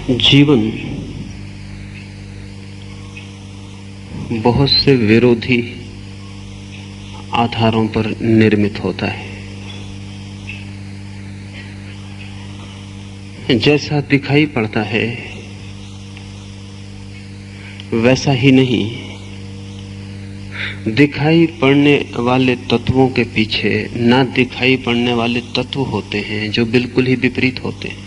जीवन बहुत से विरोधी आधारों पर निर्मित होता है। जैसा दिखाई पड़ता है वैसा ही नहीं, दिखाई पड़ने वाले तत्वों के पीछे ना दिखाई पड़ने वाले तत्व होते हैं जो बिल्कुल ही विपरीत होते हैं।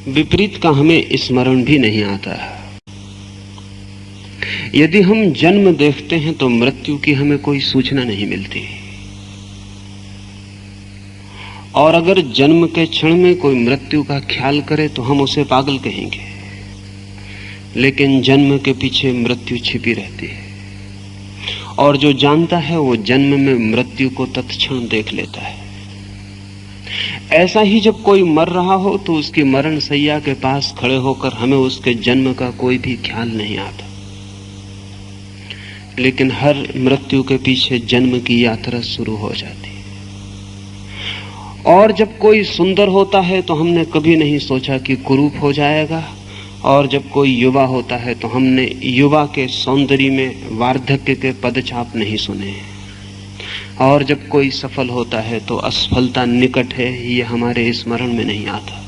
विपरीत का हमें स्मरण भी नहीं आता। यदि हम जन्म देखते हैं तो मृत्यु की हमें कोई सूचना नहीं मिलती, और अगर जन्म के क्षण में कोई मृत्यु का ख्याल करे तो हम उसे पागल कहेंगे। लेकिन जन्म के पीछे मृत्यु छिपी रहती है, और जो जानता है वो जन्म में मृत्यु को तत्क्षण देख लेता है। ऐसा ही जब कोई मर रहा हो तो उसकी मरण सैया के पास खड़े होकर हमें उसके जन्म का कोई भी ख्याल नहीं आता, लेकिन हर मृत्यु के पीछे जन्म की यात्रा शुरू हो जाती है। और जब कोई सुंदर होता है तो हमने कभी नहीं सोचा कि कुरूप हो जाएगा, और जब कोई युवा होता है तो हमने युवा के सौंदर्य में वार्धक्य के पदछाप नहीं सुने। और जब कोई सफल होता है तो असफलता निकट है ये हमारे स्मरण में नहीं आता।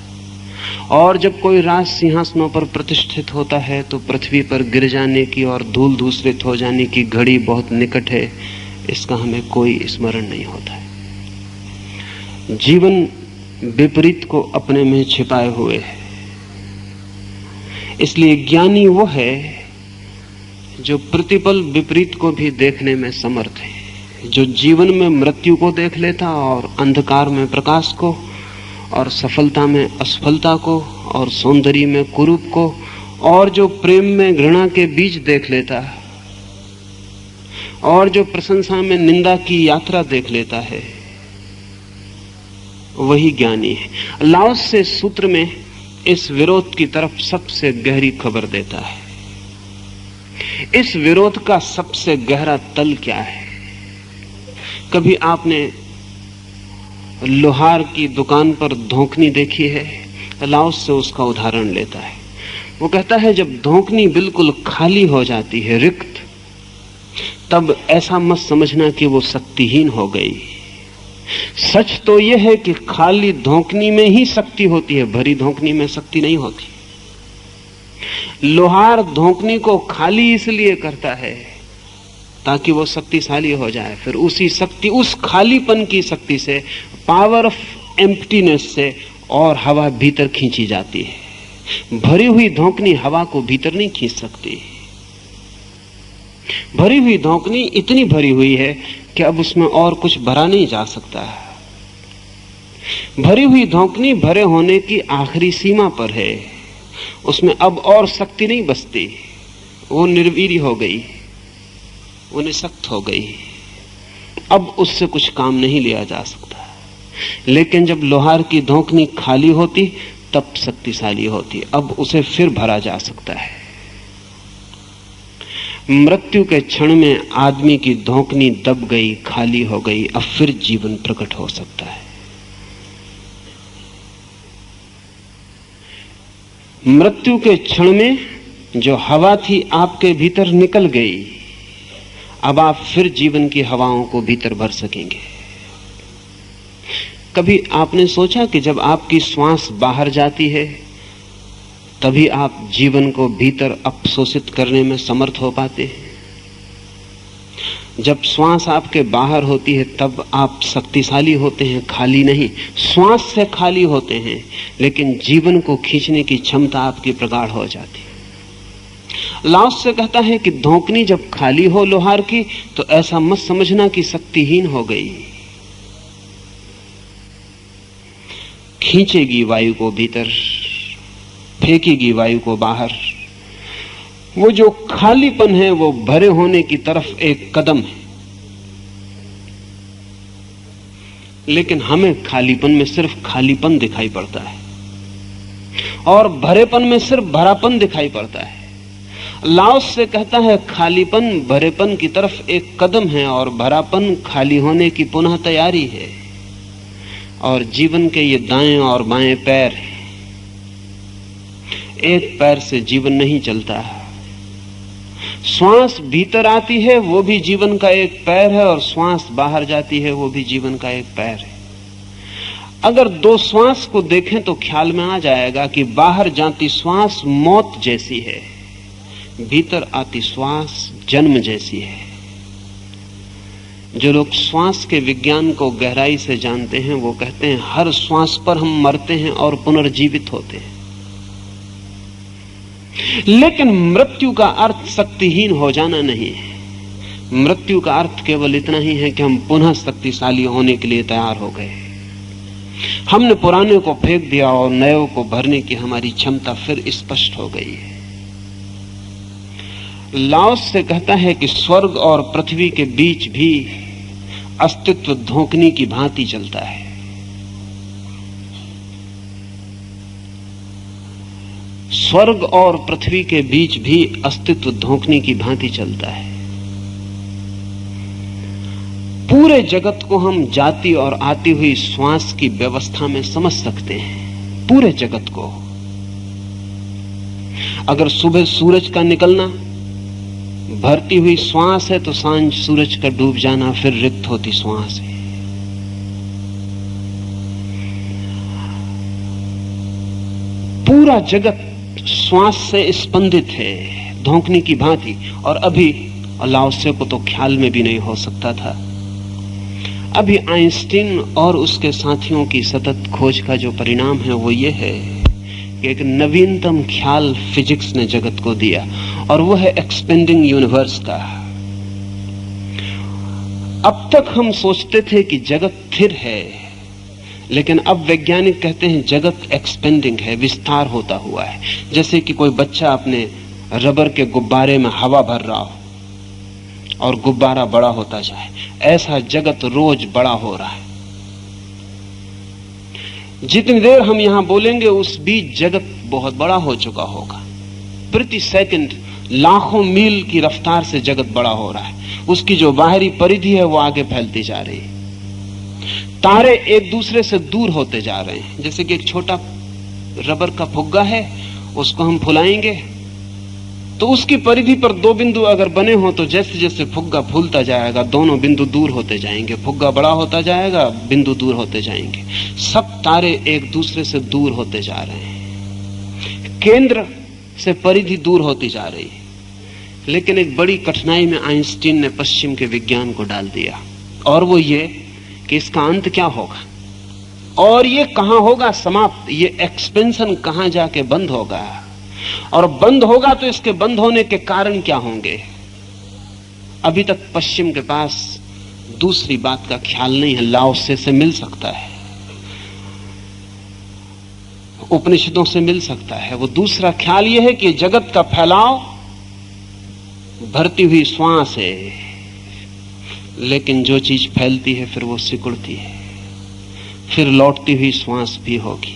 और जब कोई राज सिंहासनों पर प्रतिष्ठित होता है तो पृथ्वी पर गिर जाने की और धूल धूसरित हो जाने की घड़ी बहुत निकट है, इसका हमें कोई स्मरण नहीं होता है। जीवन विपरीत को अपने में छिपाए हुए है। इसलिए ज्ञानी वो है जो प्रतिपल विपरीत को भी देखने में समर्थ है, जो जीवन में मृत्यु को देख लेता और अंधकार में प्रकाश को, और सफलता में असफलता को, और सौंदर्य में कुरूप को, और जो प्रेम में घृणा के बीज देख लेता, और जो प्रशंसा में निंदा की यात्रा देख लेता है, वही ज्ञानी है। लाओस से सूत्र में इस विरोध की तरफ सबसे गहरी खबर देता है। इस विरोध का सबसे गहरा तल क्या है? कभी आपने लोहार की दुकान पर धोखनी देखी है? लाओस से उसका उदाहरण लेता है। वो कहता है जब धोखनी बिल्कुल खाली हो जाती है, रिक्त, तब ऐसा मत समझना कि वो शक्तिहीन हो गई। सच तो यह है कि खाली धोखनी में ही शक्ति होती है, भरी धोखनी में शक्ति नहीं होती। लोहार धोखनी को खाली इसलिए करता है ताकि वो शक्तिशाली हो जाए। फिर उसी शक्ति, उस खालीपन की शक्ति से, पावर ऑफ एम्प्टीनेस से, और हवा भीतर खींची जाती है। भरी हुई धोखनी हवा को भीतर नहीं खींच सकती। भरी हुई धोखनी इतनी भरी हुई है कि अब उसमें और कुछ भरा नहीं जा सकता। भरी हुई धोखनी भरे होने की आखिरी सीमा पर है, उसमें अब और शक्ति नहीं बचती। वो निर्वीर्य हो गई, वो निःशक्त हो गई, अब उससे कुछ काम नहीं लिया जा सकता। लेकिन जब लोहार की धोखनी खाली होती तब शक्तिशाली होती, अब उसे फिर भरा जा सकता है। मृत्यु के क्षण में आदमी की धोखनी दब गई, खाली हो गई, अब फिर जीवन प्रकट हो सकता है। मृत्यु के क्षण में जो हवा थी आपके भीतर निकल गई, अब आप फिर जीवन की हवाओं को भीतर भर सकेंगे। कभी आपने सोचा कि जब आपकी श्वास बाहर जाती है तभी आप जीवन को भीतर अपशोषित करने में समर्थ हो पाते हैं? जब श्वास आपके बाहर होती है तब आप शक्तिशाली होते हैं, खाली नहीं। श्वास से खाली होते हैं, लेकिन जीवन को खींचने की क्षमता आपकी प्रगाढ़ हो जाती है। लाओस से कहता है कि धोखनी जब खाली हो लोहार की तो ऐसा मत समझना कि शक्तिहीन हो गई। खींचेगी वायु को भीतर, फेंकेगी वायु को बाहर। वो जो खालीपन है वो भरे होने की तरफ एक कदम है। लेकिन हमें खालीपन में सिर्फ खालीपन दिखाई पड़ता है, और भरेपन में सिर्फ भरापन दिखाई पड़ता है। लाओस से कहता है खालीपन भरेपन की तरफ एक कदम है, और भरापन खाली होने की पुनः तैयारी है। और जीवन के ये दाएं और बाएं पैर हैं, एक पैर से जीवन नहीं चलता। श्वास भीतर आती है वो भी जीवन का एक पैर है, और श्वास बाहर जाती है वो भी जीवन का एक पैर है। अगर दो श्वास को देखें तो ख्याल में आ जाएगा कि बाहर जाती श्वास मौत जैसी है, भीतर आती श्वास जन्म जैसी है। जो लोग श्वास के विज्ञान को गहराई से जानते हैं वो कहते हैं हर श्वास पर हम मरते हैं और पुनर्जीवित होते हैं। लेकिन मृत्यु का अर्थ शक्तिहीन हो जाना नहीं है। मृत्यु का अर्थ केवल इतना ही है कि हम पुनः शक्तिशाली होने के लिए तैयार हो गए। हमने पुराने को फेंक दिया और नए को भरने की हमारी क्षमता फिर स्पष्ट हो गई है। लाओस से कहता है कि स्वर्ग और पृथ्वी के बीच भी अस्तित्व धोखनी की भांति चलता है। स्वर्ग और पृथ्वी के बीच भी अस्तित्व धोखनी की भांति चलता है। पूरे जगत को हम जाती और आती हुई श्वास की व्यवस्था में समझ सकते हैं। पूरे जगत को। अगर सुबह सूरज का निकलना भरती हुई श्वास है तो सांझ सूरज का डूब जाना फिर रिक्त होती श्वास है। पूरा जगत श्वास से स्पंदित है, धोंकने की भांति। और अभी लाओसे को तो ख्याल में भी नहीं हो सकता था। अभी आइंस्टीन और उसके साथियों की सतत खोज का जो परिणाम है वो ये है कि एक नवीनतम ख्याल फिजिक्स ने जगत को दिया, और वो है एक्सपेंडिंग यूनिवर्स का। अब तक हम सोचते थे कि जगत स्थिर है, लेकिन अब वैज्ञानिक कहते हैं जगत एक्सपेंडिंग है, विस्तार होता हुआ है। जैसे कि कोई बच्चा अपने रबर के गुब्बारे में हवा भर रहा हो और गुब्बारा बड़ा होता जाए, ऐसा जगत रोज बड़ा हो रहा है। जितनी देर हम यहां बोलेंगे उस बीच जगत बहुत बड़ा हो चुका होगा। प्रति सेकंड लाखों मील की रफ्तार से जगत बड़ा हो रहा है। उसकी जो बाहरी परिधि है वो आगे फैलती जा रही है। तारे एक दूसरे से दूर होते जा रहे हैं। जैसे कि एक छोटा रबर का फुग्गा है, उसको हम फुलाएंगे तो उसकी परिधि पर दो बिंदु अगर बने हो तो जैसे जैसे फुग्गा फूलता जाएगा दोनों बिंदु दूर होते जाएंगे, फुग्गा बड़ा होता जाएगा, बिंदु दूर होते जाएंगे। सब तारे एक दूसरे से दूर होते जा रहे हैं, केंद्र से परिधि दूर होती जा रही है। लेकिन एक बड़ी कठिनाई में आइंस्टीन ने पश्चिम के विज्ञान को डाल दिया, और वो ये कि इसका अंत क्या होगा और ये कहां होगा समाप्त, ये एक्सपेंशन कहां जाके बंद होगा, और बंद होगा तो इसके बंद होने के कारण क्या होंगे। अभी तक पश्चिम के पास दूसरी बात का ख्याल नहीं है। लाओसे से मिल सकता है, उपनिषदों से मिल सकता है। वो दूसरा ख्याल यह है कि जगत का फैलाव भरती हुई श्वास है, लेकिन जो चीज फैलती है फिर वो सिकुड़ती है, फिर लौटती हुई श्वास भी होगी।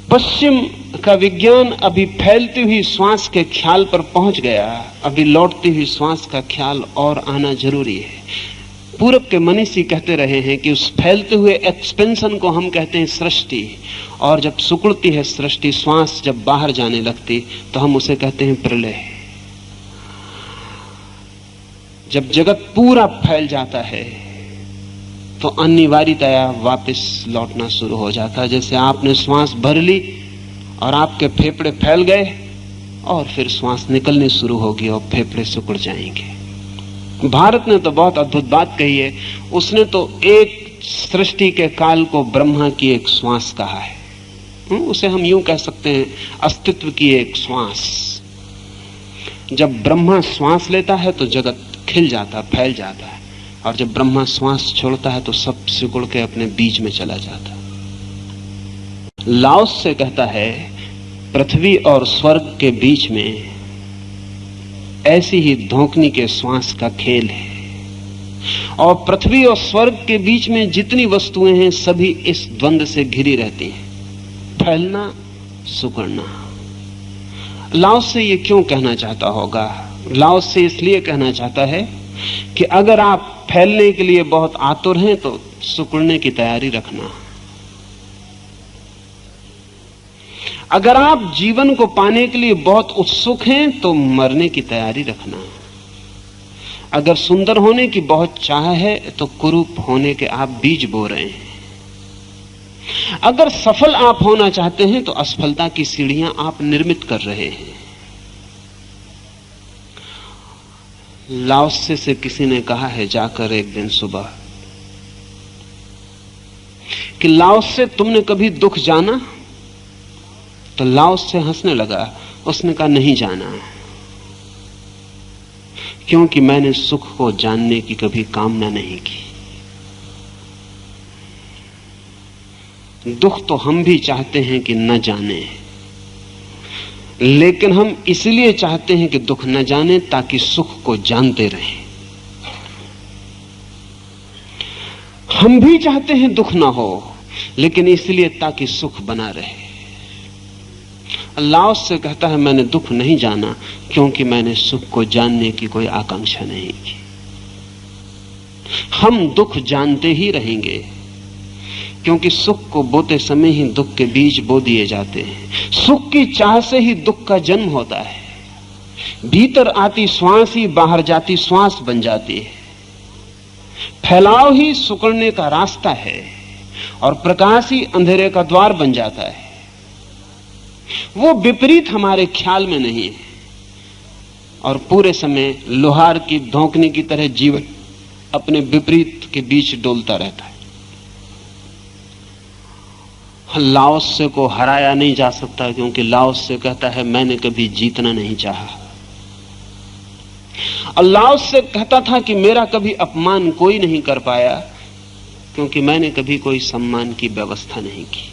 पश्चिम का विज्ञान अभी फैलती हुई श्वास के ख्याल पर पहुंच गया, अभी लौटती हुई श्वास का ख्याल और आना जरूरी है। पूरब के मनीषी कहते रहे हैं कि उस फैलते हुए एक्सपेंशन को हम कहते हैं सृष्टि, और जब सिकुड़ती है सृष्टि, श्वास जब बाहर जाने लगती तो हम उसे कहते हैं प्रलय। जब जगत पूरा फैल जाता है तो अनिवार्यतया वापस लौटना शुरू हो जाता है। जैसे आपने श्वास भर ली और आपके फेफड़े फैल गए, और फिर श्वास निकलनी शुरू होगी और फेफड़े सिकुड़ जाएंगे। भारत ने तो बहुत अद्भुत बात कही है। उसने तो एक सृष्टि के काल को ब्रह्मा की एक श्वास कहा है। उसे हम यूं कह सकते हैं, अस्तित्व की एक श्वास। जब ब्रह्मा श्वास लेता है तो जगत खिल जाता, फैल जाता है, और जब ब्रह्मा श्वास छोड़ता है तो सब सिकुड़ के अपने बीच में चला जाता है। लाओस से कहता है पृथ्वी और स्वर्ग के बीच में ऐसी ही धोखनी के श्वास का खेल है, और पृथ्वी और स्वर्ग के बीच में जितनी वस्तुएं हैं सभी इस द्वंद से घिरी रहती हैं, फैलना, सिकुड़ना। लाओस से ये क्यों कहना चाहता होगा? लाओस से इसलिए कहना चाहता है कि अगर आप फैलने के लिए बहुत आतुर हैं तो सिकुड़ने की तैयारी रखना। अगर आप जीवन को पाने के लिए बहुत उत्सुक हैं तो मरने की तैयारी रखना। अगर सुंदर होने की बहुत चाह है तो कुरूप होने के आप बीज बो रहे हैं। अगर सफल आप होना चाहते हैं तो असफलता की सीढ़ियां आप निर्मित कर रहे हैं। लाओत्से से किसी ने कहा है जाकर एक दिन सुबह कि लाओत्से तुमने कभी दुख जाना? तो लाओत्से हंसने लगा। उसने कहा नहीं जाना, क्योंकि मैंने सुख को जानने की कभी कामना नहीं की। दुख तो हम भी चाहते हैं कि न जाने, लेकिन हम इसलिए चाहते हैं कि दुख न जाने ताकि सुख को जानते रहें। हम भी चाहते हैं दुख ना हो, लेकिन इसलिए ताकि सुख बना रहे। लाओत्से से कहता है मैंने दुख नहीं जाना क्योंकि मैंने सुख को जानने की कोई आकांक्षा नहीं की। हम दुख जानते ही रहेंगे, क्योंकि सुख को बोते समय ही दुख के बीज बो दिए जाते हैं। सुख की चाह से ही दुख का जन्म होता है। भीतर आती श्वास ही बाहर जाती श्वास बन जाती है। फैलाव ही सुकड़ने का रास्ता है और प्रकाश ही अंधेरे का द्वार बन जाता है। वो विपरीत हमारे ख्याल में नहीं है और पूरे समय लोहार की धोंकने की तरह जीवन अपने विपरीत के बीच डोलता रहता है। लाओत्से को हराया नहीं जा सकता, क्योंकि लाओत्से कहता है मैंने कभी जीतना नहीं चाहा। और लाओत्से कहता था कि मेरा कभी अपमान कोई नहीं कर पाया, क्योंकि मैंने कभी कोई सम्मान की व्यवस्था नहीं की।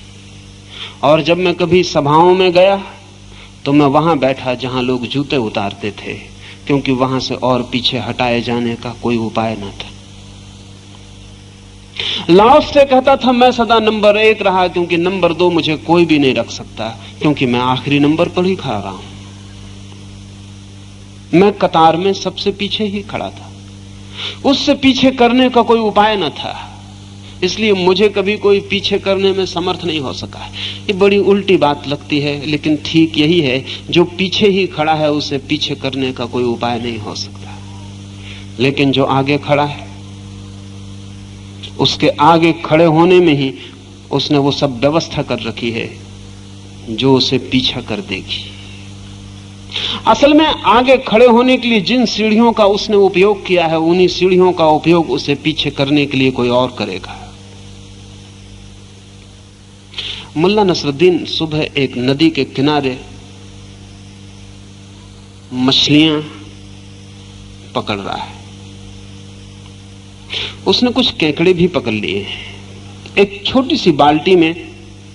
और जब मैं कभी सभाओं में गया तो मैं वहां बैठा जहां लोग जूते उतारते थे, क्योंकि वहां से और पीछे हटाए जाने का कोई उपाय न था। लाओत्से कहता था मैं सदा नंबर 1 रहा, क्योंकि नंबर 2 मुझे कोई भी नहीं रख सकता, क्योंकि मैं आखिरी नंबर पर ही खड़ा रहा हूं। मैं कतार में सबसे पीछे ही खड़ा था, उससे पीछे करने का कोई उपाय न था, इसलिए मुझे कभी कोई पीछे करने में समर्थ नहीं हो सका। ये बड़ी उल्टी बात लगती है, लेकिन ठीक यही है। जो पीछे ही खड़ा है उसे पीछे करने का कोई उपाय नहीं हो सकता, लेकिन जो आगे खड़ा है उसके आगे खड़े होने में ही उसने वो सब व्यवस्था कर रखी है जो उसे पीछा कर देगी। असल में आगे खड़े होने के लिए जिन सीढ़ियों का उसने उपयोग किया है, उन्हीं सीढ़ियों का उपयोग उसे पीछे करने के लिए कोई और करेगा। मुल्ला नसरुद्दीन सुबह एक नदी के किनारे मछलियां पकड़ रहा है। उसने कुछ केकड़े भी पकड़ लिए। एक छोटी सी बाल्टी में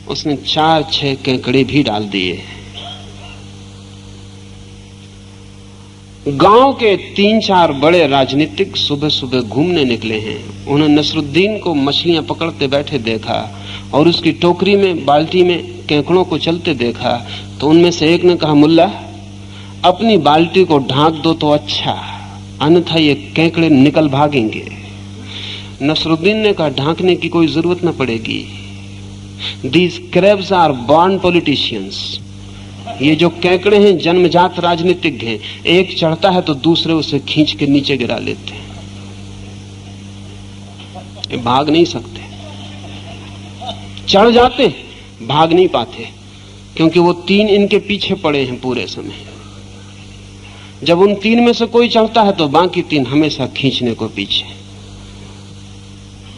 उसने 4-6 केकड़े भी डाल दिए। गांव के 3-4 बड़े राजनीतिक सुबह सुबह घूमने निकले हैं। उन्होंने नसरुद्दीन को मछलियां पकड़ते बैठे देखा और उसकी टोकरी में बाल्टी में केकड़ों को चलते देखा, तो उनमें से एक ने कहा मुल्ला अपनी बाल्टी को ढांक दो तो अच्छा, अन्यथा ये केकड़े निकल भागेंगे। नसरुद्दीन ने कहा ढांकने की कोई जरूरत न पड़ेगी। These crabs are born politicians. ये जो केकड़े हैं जन्मजात राजनीतिज्ञ हैं। एक चढ़ता है तो दूसरे उसे खींच के नीचे गिरा लेते हैं। ये भाग नहीं सकते, चढ़ जाते भाग नहीं पाते, क्योंकि वो 3 इनके पीछे पड़े हैं पूरे समय। जब उन 3 में से कोई चढ़ता है तो बाकी 3 हमेशा खींचने को पीछे।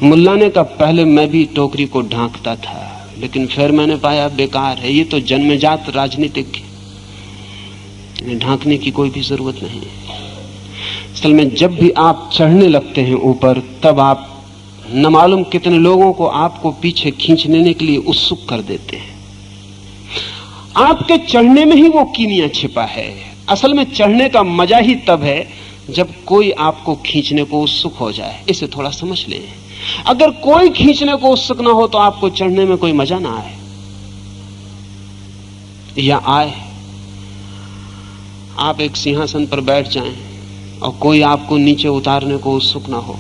मुल्ला ने कहा पहले मैं भी टोकरी को ढांकता था, लेकिन फिर मैंने पाया बेकार है, ये तो जन्मजात राजनीतिक है, ढांकने की कोई भी जरूरत नहीं। असल में जब भी आप चढ़ने लगते हैं ऊपर, तब आप न मालूम कितने लोगों को आपको पीछे खींच लेने के लिए उत्सुक कर देते हैं। आपके चढ़ने में ही वो कीमिया छिपा है। असल में चढ़ने का मजा ही तब है जब कोई आपको खींचने को उत्सुक हो जाए। इसे थोड़ा समझ लें। अगर कोई खींचने को उत्सुक ना हो तो आपको चढ़ने में कोई मजा ना आए, या आए। आप एक सिंहासन पर बैठ जाएं और कोई आपको नीचे उतारने को उत्सुक ना हो,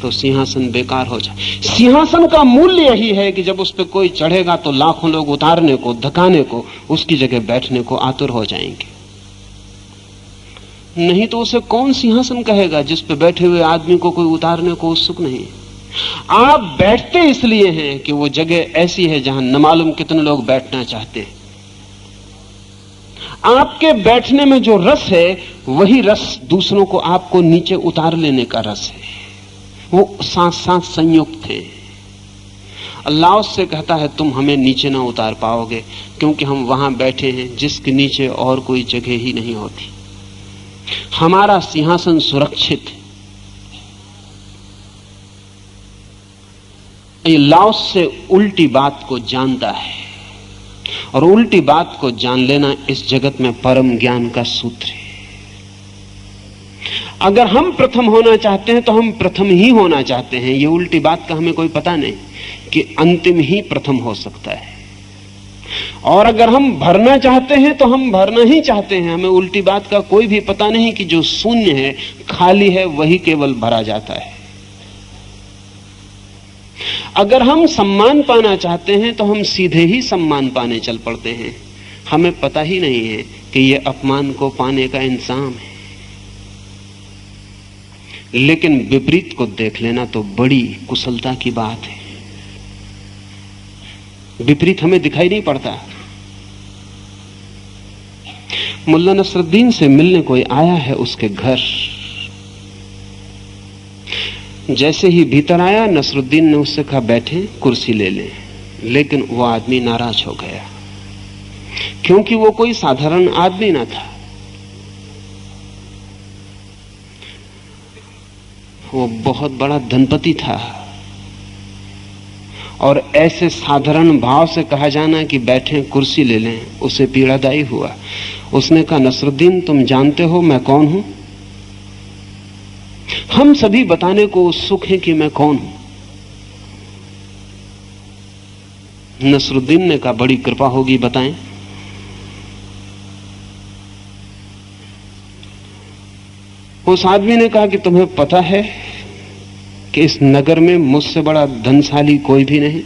तो सिंहासन बेकार हो जाए। सिंहासन का मूल्य यही है कि जब उस पर कोई चढ़ेगा तो लाखों लोग उतारने को, धकाने को, उसकी जगह बैठने को आतुर हो जाएंगे। नहीं तो उसे कौन सिंहासन कहेगा जिस पे बैठे हुए आदमी को कोई उतारने को उत्सुक नहीं। आप बैठते इसलिए हैं कि वो जगह ऐसी है जहां न मालूम कितने लोग बैठना चाहते हैं। आपके बैठने में जो रस है वही रस दूसरों को आपको नीचे उतार लेने का रस है। वो साथ साथ संयुक्त है। अल्लाह उससे कहता है तुम हमें नीचे ना उतार पाओगे, क्योंकि हम वहां बैठे हैं जिसके नीचे और कोई जगह ही नहीं होती। हमारा सिंहासन सुरक्षित है। ये लाओस से उल्टी बात को जानता है, और उल्टी बात को जान लेना इस जगत में परम ज्ञान का सूत्र है। अगर हम प्रथम होना चाहते हैं तो हम प्रथम ही होना चाहते हैं। ये उल्टी बात का हमें कोई पता नहीं कि अंतिम ही प्रथम हो सकता है। और अगर हम भरना चाहते हैं तो हम भरना ही चाहते हैं। हमें उल्टी बात का कोई भी पता नहीं कि जो शून्य है, खाली है, वही केवल भरा जाता है। अगर हम सम्मान पाना चाहते हैं तो हम सीधे ही सम्मान पाने चल पड़ते हैं। हमें पता ही नहीं है कि यह अपमान को पाने का इंतजाम है। लेकिन विपरीत को देख लेना तो बड़ी कुशलता की बात है। विपरीत हमें दिखाई नहीं पड़ता। मुल्ला नसरुद्दीन से मिलने कोई आया है उसके घर। जैसे ही भीतर आया, नसरुद्दीन ने उससे कहा बैठे, कुर्सी ले लें। लेकिन वो आदमी नाराज हो गया, क्योंकि वो कोई साधारण आदमी ना था। वो बहुत बड़ा धनपति था, और ऐसे साधारण भाव से कहा जाना कि बैठे कुर्सी ले लें, उसे पीड़ादायी हुआ। उसने कहा नसरुद्दीन, तुम जानते हो मैं कौन हूं? हम सभी बताने को उत्सुक हैं कि मैं कौन हूं। नसरुद्दीन ने कहा बड़ी कृपा होगी, बताएं। उस आदमी ने कहा कि तुम्हें पता है कि इस नगर में मुझसे बड़ा धनशाली कोई भी नहीं।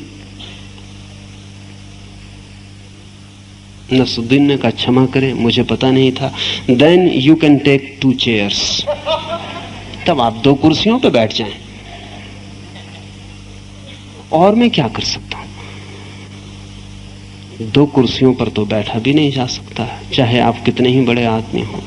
नसरुद्दीन ने कहा क्षमा करें, मुझे पता नहीं था। Then you can take 2 chairs. तब आप 2 कुर्सियों पर बैठ जाएं। और मैं क्या कर सकता हूं? 2 कुर्सियों पर तो बैठा भी नहीं जा सकता, चाहे आप कितने ही बड़े आदमी हों।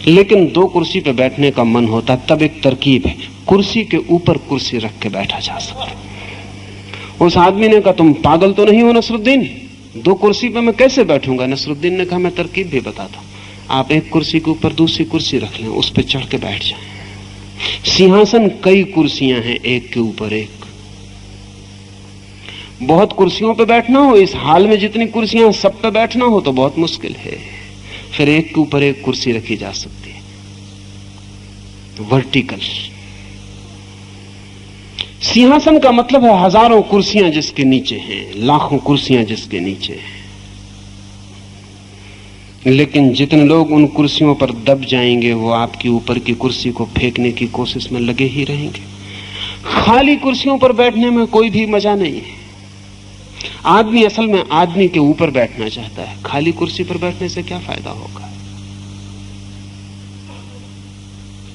लेकिन 2 कुर्सी पे बैठने का मन होता, तब एक तरकीब है, कुर्सी के ऊपर कुर्सी रख के बैठा जा सकता। उस आदमी ने कहा तुम पागल तो नहीं हो नसरुद्दीन, 2 कुर्सी पे मैं कैसे बैठूंगा? नसरुद्दीन ने कहा मैं तरकीब भी बताता हूं। आप एक कुर्सी के ऊपर दूसरी कुर्सी रख लें, उस पर चढ़ के बैठ जाएं। सिंहासन कई कुर्सियां हैं, एक के ऊपर एक। बहुत कुर्सियों पे बैठना हो, इस हाल में जितनी कुर्सियां सब पे बैठना हो तो बहुत मुश्किल है। फिर एक के ऊपर एक कुर्सी रखी जा सकती है, वर्टिकल। सिंहासन का मतलब है हजारों कुर्सियां जिसके नीचे हैं, लाखों कुर्सियां जिसके नीचे हैं। लेकिन जितने लोग उन कुर्सियों पर दब जाएंगे वो आपकी ऊपर की कुर्सी को फेंकने की कोशिश में लगे ही रहेंगे। खाली कुर्सियों पर बैठने में कोई भी मजा नहीं है। आदमी असल में आदमी के ऊपर बैठना चाहता है, खाली कुर्सी पर बैठने से क्या फायदा होगा?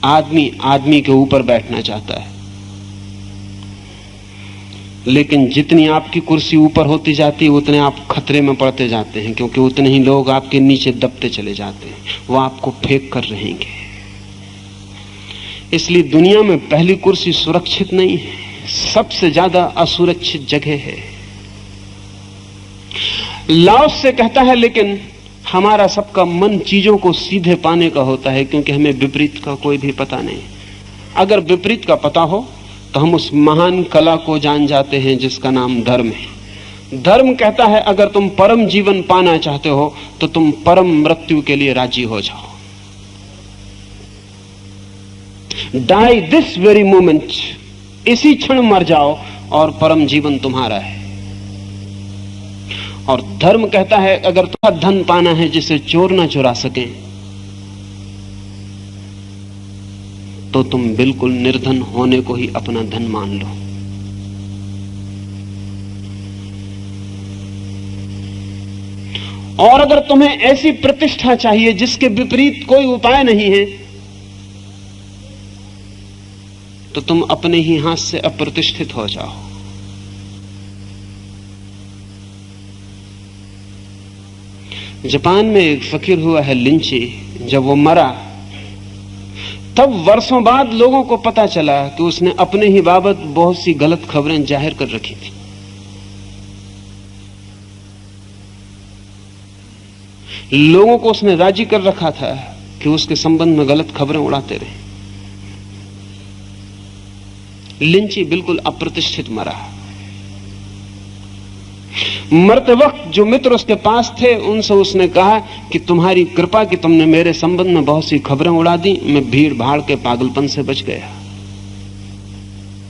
आदमी आदमी के ऊपर बैठना चाहता है। लेकिन जितनी आपकी कुर्सी ऊपर होती जाती है उतने आप खतरे में पड़ते जाते हैं, क्योंकि उतने ही लोग आपके नीचे दबते चले जाते हैं, वो आपको फेंक कर रहेंगे। इसलिए दुनिया में पहली कुर्सी सुरक्षित नहीं है, सबसे ज्यादा असुरक्षित जगह है। लाओस से कहता है लेकिन हमारा सबका मन चीजों को सीधे पाने का होता है, क्योंकि हमें विपरीत का कोई भी पता नहीं। अगर विपरीत का पता हो तो हम उस महान कला को जान जाते हैं जिसका नाम धर्म है। धर्म कहता है अगर तुम परम जीवन पाना चाहते हो तो तुम परम मृत्यु के लिए राजी हो जाओ। डाई दिस वेरी मोमेंट, इसी क्षण मर जाओ और परम जीवन तुम्हारा है। और धर्म कहता है अगर तुम्हारा धन पाना है जिसे चोर ना चुरा सके तो तुम बिल्कुल निर्धन होने को ही अपना धन मान लो। और अगर तुम्हें ऐसी प्रतिष्ठा चाहिए जिसके विपरीत कोई उपाय नहीं है, तो तुम अपने ही हाथ से अप्रतिष्ठित हो जाओ। जापान में एक फकीर हुआ है लिंची। जब वो मरा तब वर्षों बाद लोगों को पता चला कि उसने अपने ही बाबत बहुत सी गलत खबरें जाहिर कर रखी थी। लोगों को उसने राजी कर रखा था कि उसके संबंध में गलत खबरें उड़ाते रहे। लिंची बिल्कुल अप्रतिष्ठित मरा। मरते वक्त जो मित्र उसके पास थे उनसे उसने कहा कि तुम्हारी कृपा कि तुमने मेरे संबंध में बहुत सी खबरें उड़ा दी, मैं भीड़ भाड़ के पागलपन से बच गया,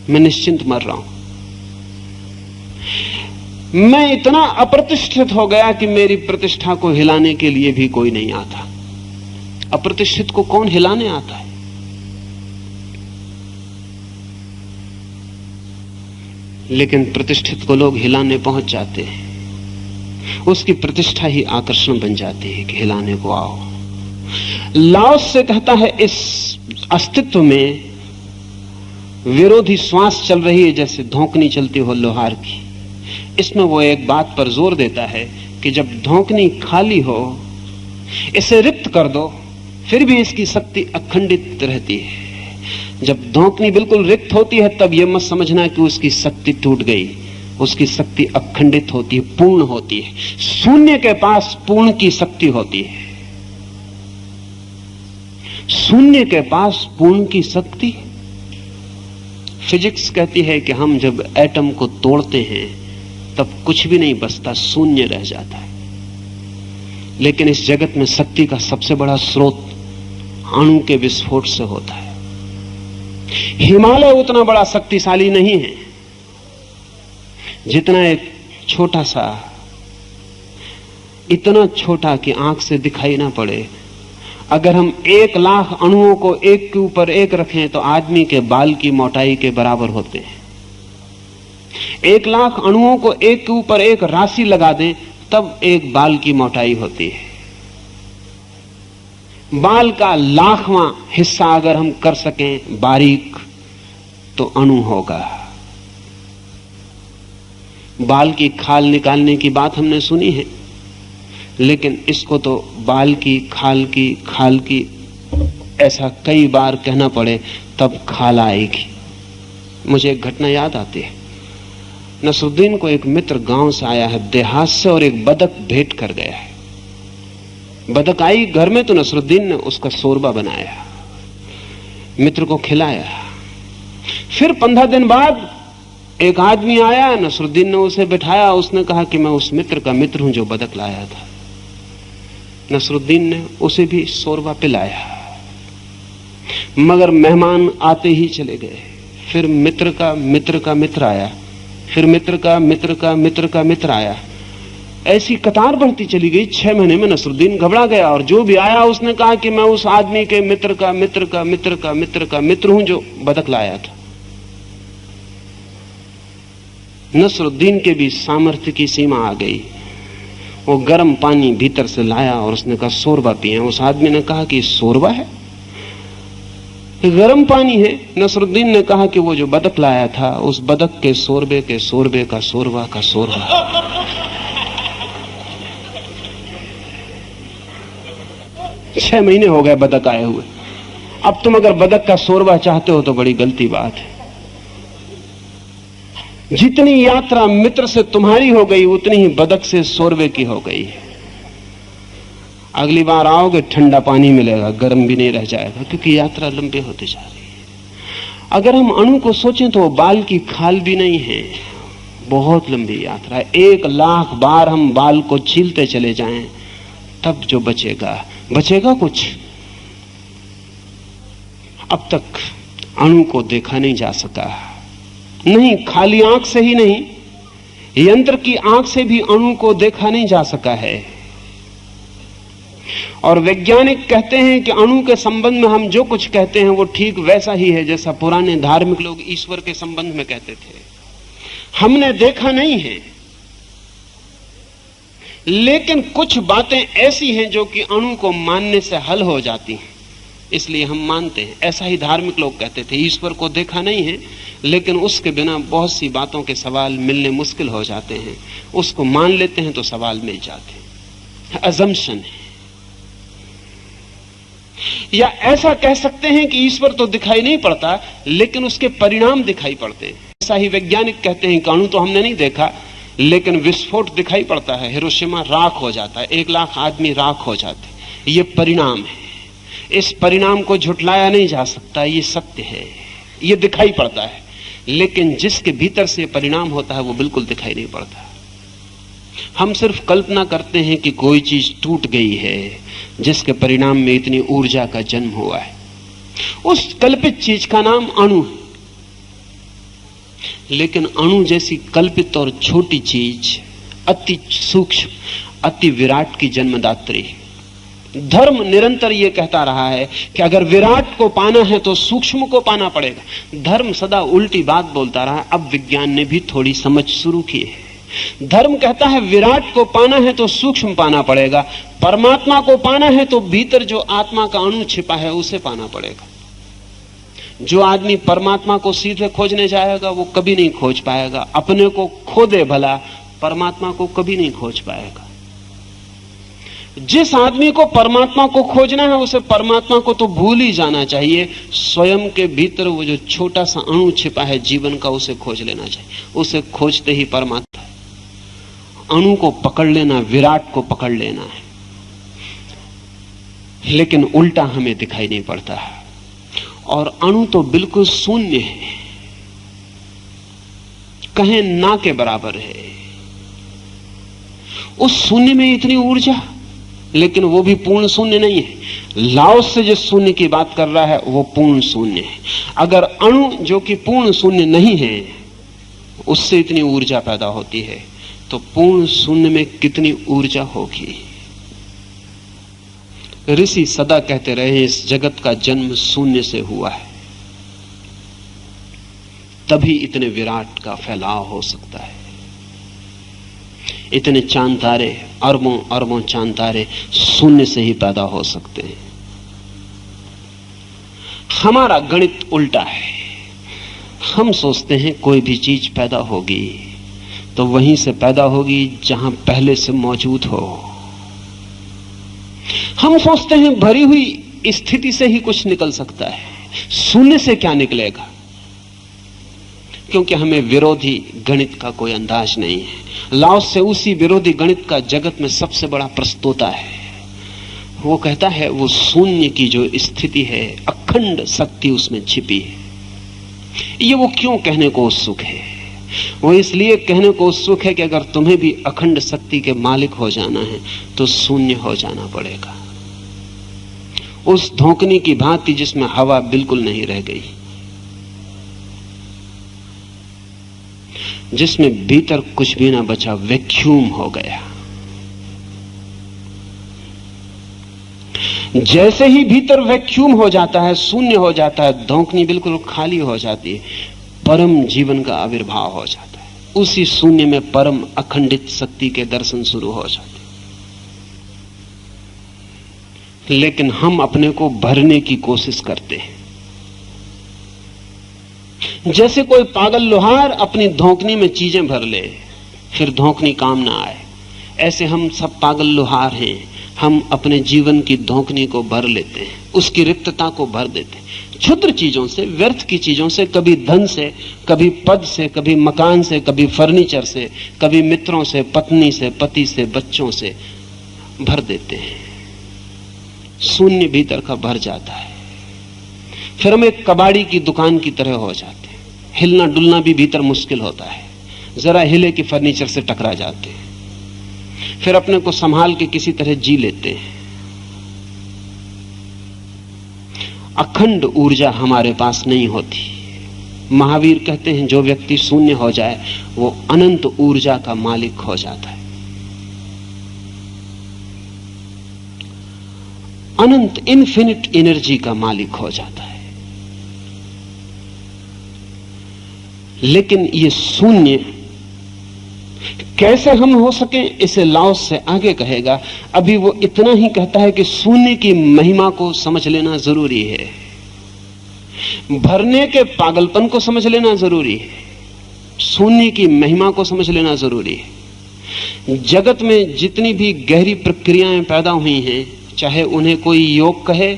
मैं निश्चिंत मर रहा हूं। मैं इतना अप्रतिष्ठित हो गया कि मेरी प्रतिष्ठा को हिलाने के लिए भी कोई नहीं आता। अप्रतिष्ठित को कौन हिलाने आता है? लेकिन प्रतिष्ठित को लोग हिलाने पहुंच जाते हैं। उसकी प्रतिष्ठा ही आकर्षण बन जाती है कि हिलाने को आओ। लाओस से कहता है इस अस्तित्व में विरोधी श्वास चल रही है जैसे धोंकनी चलती हो लोहार की। इसमें वो एक बात पर जोर देता है कि जब धोंकनी खाली हो, इसे रिक्त कर दो, फिर भी इसकी शक्ति अखंडित रहती है। जब धोंकनी बिल्कुल रिक्त होती है तब यह मत समझना कि उसकी शक्ति टूट गई। उसकी शक्ति अखंडित होती है, पूर्ण होती है। शून्य के पास पूर्ण की शक्ति होती है। शून्य के पास पूर्ण की शक्ति। फिजिक्स कहती है कि हम जब एटम को तोड़ते हैं तब कुछ भी नहीं बचता, शून्य रह जाता है। लेकिन इस जगत में शक्ति का सबसे बड़ा स्रोत अणु के विस्फोट से होता है। हिमालय उतना बड़ा शक्तिशाली नहीं है जितना एक छोटा सा, इतना छोटा कि आंख से दिखाई ना पड़े। अगर हम 1,00,000 अणुओं को एक के ऊपर एक रखें तो आदमी के बाल की मोटाई के बराबर होते हैं। 1,00,000 अणुओं को एक के ऊपर एक राशि लगा दें तब एक बाल की मोटाई होती है। बाल का 1,00,000वां हिस्सा अगर हम कर सकें बारीक तो अणु होगा। बाल की खाल निकालने की बात हमने सुनी है, लेकिन इसको तो बाल की खाल की ऐसा कई बार कहना पड़े तब खाल आएगी। मुझे एक घटना याद आती है। नसरुद्दीन को एक मित्र गांव से आया है, देहात से, और एक बतख भेंट कर गया है। बतख आई घर में तो नसरुद्दीन ने उसका शोरबा बनाया, मित्र को खिलाया। फिर 15 दिन बाद एक आदमी आया, नसरुद्दीन ने उसे बिठाया। उसने कहा कि मैं उस मित्र का मित्र हूं जो बतख लाया था। नसरुद्दीन ने उसे भी शोरबा पिलाया, मगर मेहमान आते ही चले गए। फिर मित्र का मित्र आया, फिर मित्र का मित्र आया। ऐसी कतार बढ़ती चली गई। 6 महीने में नसरुद्दीन घबरा गया और जो भी आया उसने कहा कि मैं उस आदमी के मित्र का मित्र हूं जो बतख लाया था। नसरुद्दीन के भी सामर्थ्य की सीमा आ गई। वो गर्म पानी भीतर से लाया और उसने कहा शोरबा पिए। उस आदमी ने कहा कि शोरबा है, गर्म पानी है। नसरुद्दीन ने कहा कि वो जो बतख लाया था उस बतख के शोरबे का शोरबा का शोरबा। 6 महीने हो गए बतख आए हुए। अब तुम अगर बतख का शोरबा चाहते हो तो बड़ी गलती बात है। जितनी यात्रा मित्र से तुम्हारी हो गई उतनी ही बतख से शोरबे की हो गई। अगली बार आओगे ठंडा पानी मिलेगा, गर्म भी नहीं रह जाएगा, क्योंकि यात्रा लंबी होती जा रही है। अगर हम अणु को सोचें तो बाल की खाल भी नहीं है, बहुत लंबी यात्रा है। 1,00,000 बार हम बाल को छीलते चले जाएं तब जो बचेगा कुछ। अब तक अणु को देखा नहीं जा सका, नहीं खाली आंख से ही नहीं, यंत्र की आंख से भी अणु को देखा नहीं जा सका है। और वैज्ञानिक कहते हैं कि अणु के संबंध में हम जो कुछ कहते हैं वो ठीक वैसा ही है जैसा पुराने धार्मिक लोग ईश्वर के संबंध में कहते थे। हमने देखा नहीं है, लेकिन कुछ बातें ऐसी हैं जो कि अणु को मानने से हल हो जाती हैं, इसलिए हम मानते हैं। ऐसा ही धार्मिक लोग कहते थे। ईश्वर को देखा नहीं है, लेकिन उसके बिना बहुत सी बातों के सवाल मिलने मुश्किल हो जाते हैं, उसको मान लेते हैं तो सवाल मिल जाते हैं। अजम्पशन है। या ऐसा कह सकते हैं कि ईश्वर तो दिखाई नहीं पड़ता, लेकिन उसके परिणाम दिखाई पड़ते हैं। ऐसा ही वैज्ञानिक कहते हैं कि अणु तो हमने नहीं देखा, लेकिन विस्फोट दिखाई पड़ता है, हिरोशिमा राख हो जाता है, 1 लाख आदमी राख हो जाते। ये परिणाम है। इस परिणाम को झुटलाया नहीं जा सकता, ये सत्य है, ये दिखाई पड़ता है। लेकिन जिसके भीतर से परिणाम होता है वो बिल्कुल दिखाई नहीं पड़ता। हम सिर्फ कल्पना करते हैं कि कोई चीज टूट गई है जिसके परिणाम में इतनी ऊर्जा का जन्म हुआ है। उस कल्पित चीज का नाम अणु है। लेकिन अणु जैसी कल्पित और छोटी चीज अति सूक्ष्म, अति विराट की जन्मदात्री है। धर्म निरंतर यह कहता रहा है कि अगर विराट को पाना है तो सूक्ष्म को पाना पड़ेगा। धर्म सदा उल्टी बात बोलता रहा। अब विज्ञान ने भी थोड़ी समझ शुरू की है। धर्म कहता है विराट को पाना है तो सूक्ष्म पाना पड़ेगा, परमात्मा को पाना है तो भीतर जो आत्मा का अणु छिपा है उसे पाना पड़ेगा। जो आदमी परमात्मा को सीधे खोजने जाएगा वो कभी नहीं खोज पाएगा। अपने को खो दे भला, परमात्मा को कभी नहीं खोज पाएगा। जिस आदमी को परमात्मा को खोजना है उसे परमात्मा को तो भूल ही जाना चाहिए। स्वयं के भीतर वो जो छोटा सा अणु छिपा है जीवन का, उसे खोज लेना चाहिए। उसे खोजते ही परमात्मा। अणु को पकड़ लेना, विराट को पकड़ लेना है। लेकिन उल्टा हमें दिखाई नहीं पड़ता है। और अणु तो बिल्कुल शून्य है, कहें ना के बराबर है। उस शून्य में इतनी ऊर्जा, लेकिन वो भी पूर्ण शून्य नहीं है। लाओस से जिस शून्य की बात कर रहा है वो पूर्ण शून्य है। अगर अणु जो कि पूर्ण शून्य नहीं है उससे इतनी ऊर्जा पैदा होती है, तो पूर्ण शून्य में कितनी ऊर्जा होगी। ऋषि सदा कहते रहे इस जगत का जन्म शून्य से हुआ है, तभी इतने विराट का फैलाव हो सकता है। इतने चांद तारे, अरबों अरबों चांद तारे शून्य से ही पैदा हो सकते हैं। हमारा गणित उल्टा है। हम सोचते हैं कोई भी चीज पैदा होगी तो वहीं से पैदा होगी जहां पहले से मौजूद हो। हम सोचते हैं भरी हुई स्थिति से ही कुछ निकल सकता है, शून्य से क्या निकलेगा। क्योंकि हमें विरोधी गणित का कोई अंदाज नहीं है। लाओस से उसी विरोधी गणित का जगत में सबसे बड़ा प्रस्तोता है। वो कहता है वो शून्य की जो स्थिति है, अखंड शक्ति उसमें छिपी है। ये वो क्यों कहने को उत्सुक है? वो इसलिए कहने को उत्सुक है कि अगर तुम्हें भी अखंड शक्ति के मालिक हो जाना है तो शून्य हो जाना पड़ेगा। उस धोकनी की भांति जिसमें हवा बिल्कुल नहीं रह गई, जिसमें भीतर कुछ भी ना बचा, वैक्यूम हो गया। जैसे ही भीतर वैक्यूम हो जाता है, शून्य हो जाता है, धोकनी बिल्कुल खाली हो जाती है, परम जीवन का आविर्भाव हो जाता है। उसी शून्य में परम अखंडित शक्ति के दर्शन शुरू हो जाते हैं। लेकिन हम अपने को भरने की कोशिश करते हैं। जैसे कोई पागल लोहार अपनी धोकनी में चीजें भर ले, फिर धोकनी काम ना आए, ऐसे हम सब पागल लोहार हैं। हम अपने जीवन की धोकनी को भर लेते हैं, उसकी रिक्तता को भर देते हैं क्षुद्र चीजों से, व्यर्थ की चीजों से, कभी धन से, कभी पद से, कभी मकान से, कभी फर्नीचर से, कभी मित्रों से, पत्नी से, पति से, बच्चों से भर देते हैं। शून्य भीतर का भर जाता है। फिर हम एक कबाड़ी की दुकान की तरह हो जाते हैं। हिलना डुलना भी भीतर मुश्किल होता है, जरा हिले कि फर्नीचर से टकरा जाते हैं। फिर अपने को संभाल के किसी तरह जी लेते हैं। अखंड ऊर्जा हमारे पास नहीं होती। महावीर कहते हैं जो व्यक्ति शून्य हो जाए वो अनंत ऊर्जा का मालिक हो जाता है। अनंत इन्फिनिट एनर्जी का मालिक हो जाता है। लेकिन ये शून्य कैसे हम हो सके, इसे लाओस से आगे कहेगा। अभी वो इतना ही कहता है कि शून्य की महिमा को समझ लेना जरूरी है, भरने के पागलपन को समझ लेना जरूरी है, शून्य की महिमा को समझ लेना जरूरी है। जगत में जितनी भी गहरी प्रक्रियाएं पैदा हुई हैं, चाहे उन्हें कोई योग कहे,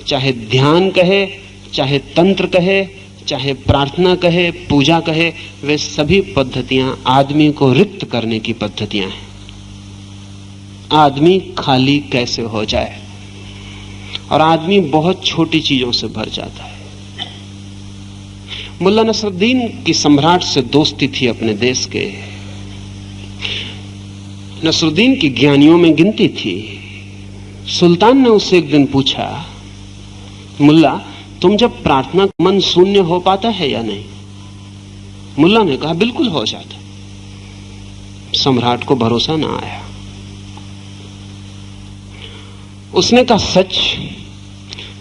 चाहे ध्यान कहे, चाहे तंत्र कहे, चाहे प्रार्थना कहे, पूजा कहे, वे सभी पद्धतियां आदमी को रिक्त करने की पद्धतियां हैं। आदमी खाली कैसे हो जाए, और आदमी बहुत छोटी चीजों से भर जाता है। मुल्ला नसरुद्दीन की सम्राट से दोस्ती थी अपने देश के। नसरुद्दीन की ज्ञानियों में गिनती थी। सुल्तान ने उससे एक दिन पूछा, मुल्ला तुम जब प्रार्थना मन शून्य हो पाता है या नहीं? मुल्ला ने कहा बिल्कुल हो जाता। सम्राट को भरोसा ना आया। उसने कहा सच?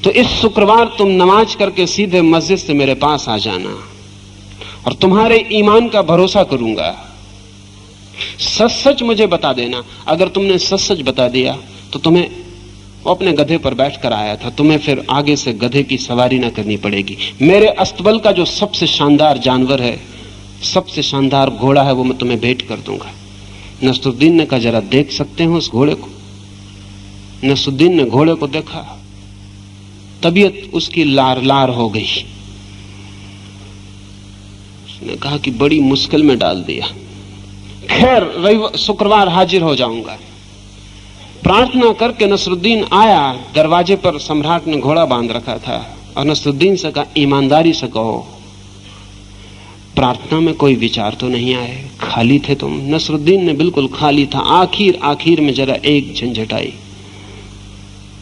तो इस शुक्रवार तुम नमाज करके सीधे मस्जिद से मेरे पास आ जाना और तुम्हारे ईमान का भरोसा करूंगा। सच सच मुझे बता देना। अगर तुमने सच सच बता दिया तो तुम्हें, वो अपने गधे पर बैठकर आया था, तुम्हें फिर आगे से गधे की सवारी ना करनी पड़ेगी। मेरे अस्तबल का जो सबसे शानदार जानवर है, सबसे शानदार घोड़ा है, वो मैं तुम्हें भेंट कर दूंगा। नसरुद्दीन ने कहा जरा देख सकते हैं उस घोड़े को? नसरुद्दीन ने घोड़े को देखा, तबीयत उसकी लार लार हो गई। उसने कहा कि बड़ी मुश्किल में डाल दिया। खैर शुक्रवार हाजिर हो जाऊंगा। प्रार्थना करके नसरुद्दीन आया। दरवाजे पर सम्राट ने घोड़ा बांध रखा था और नसरुद्दीन से कहा ईमानदारी से कहो, प्रार्थना में कोई विचार तो नहीं आए? खाली थे तुम? नसरुद्दीन ने बिल्कुल खाली था। आखिर में जरा एक झंझट आई।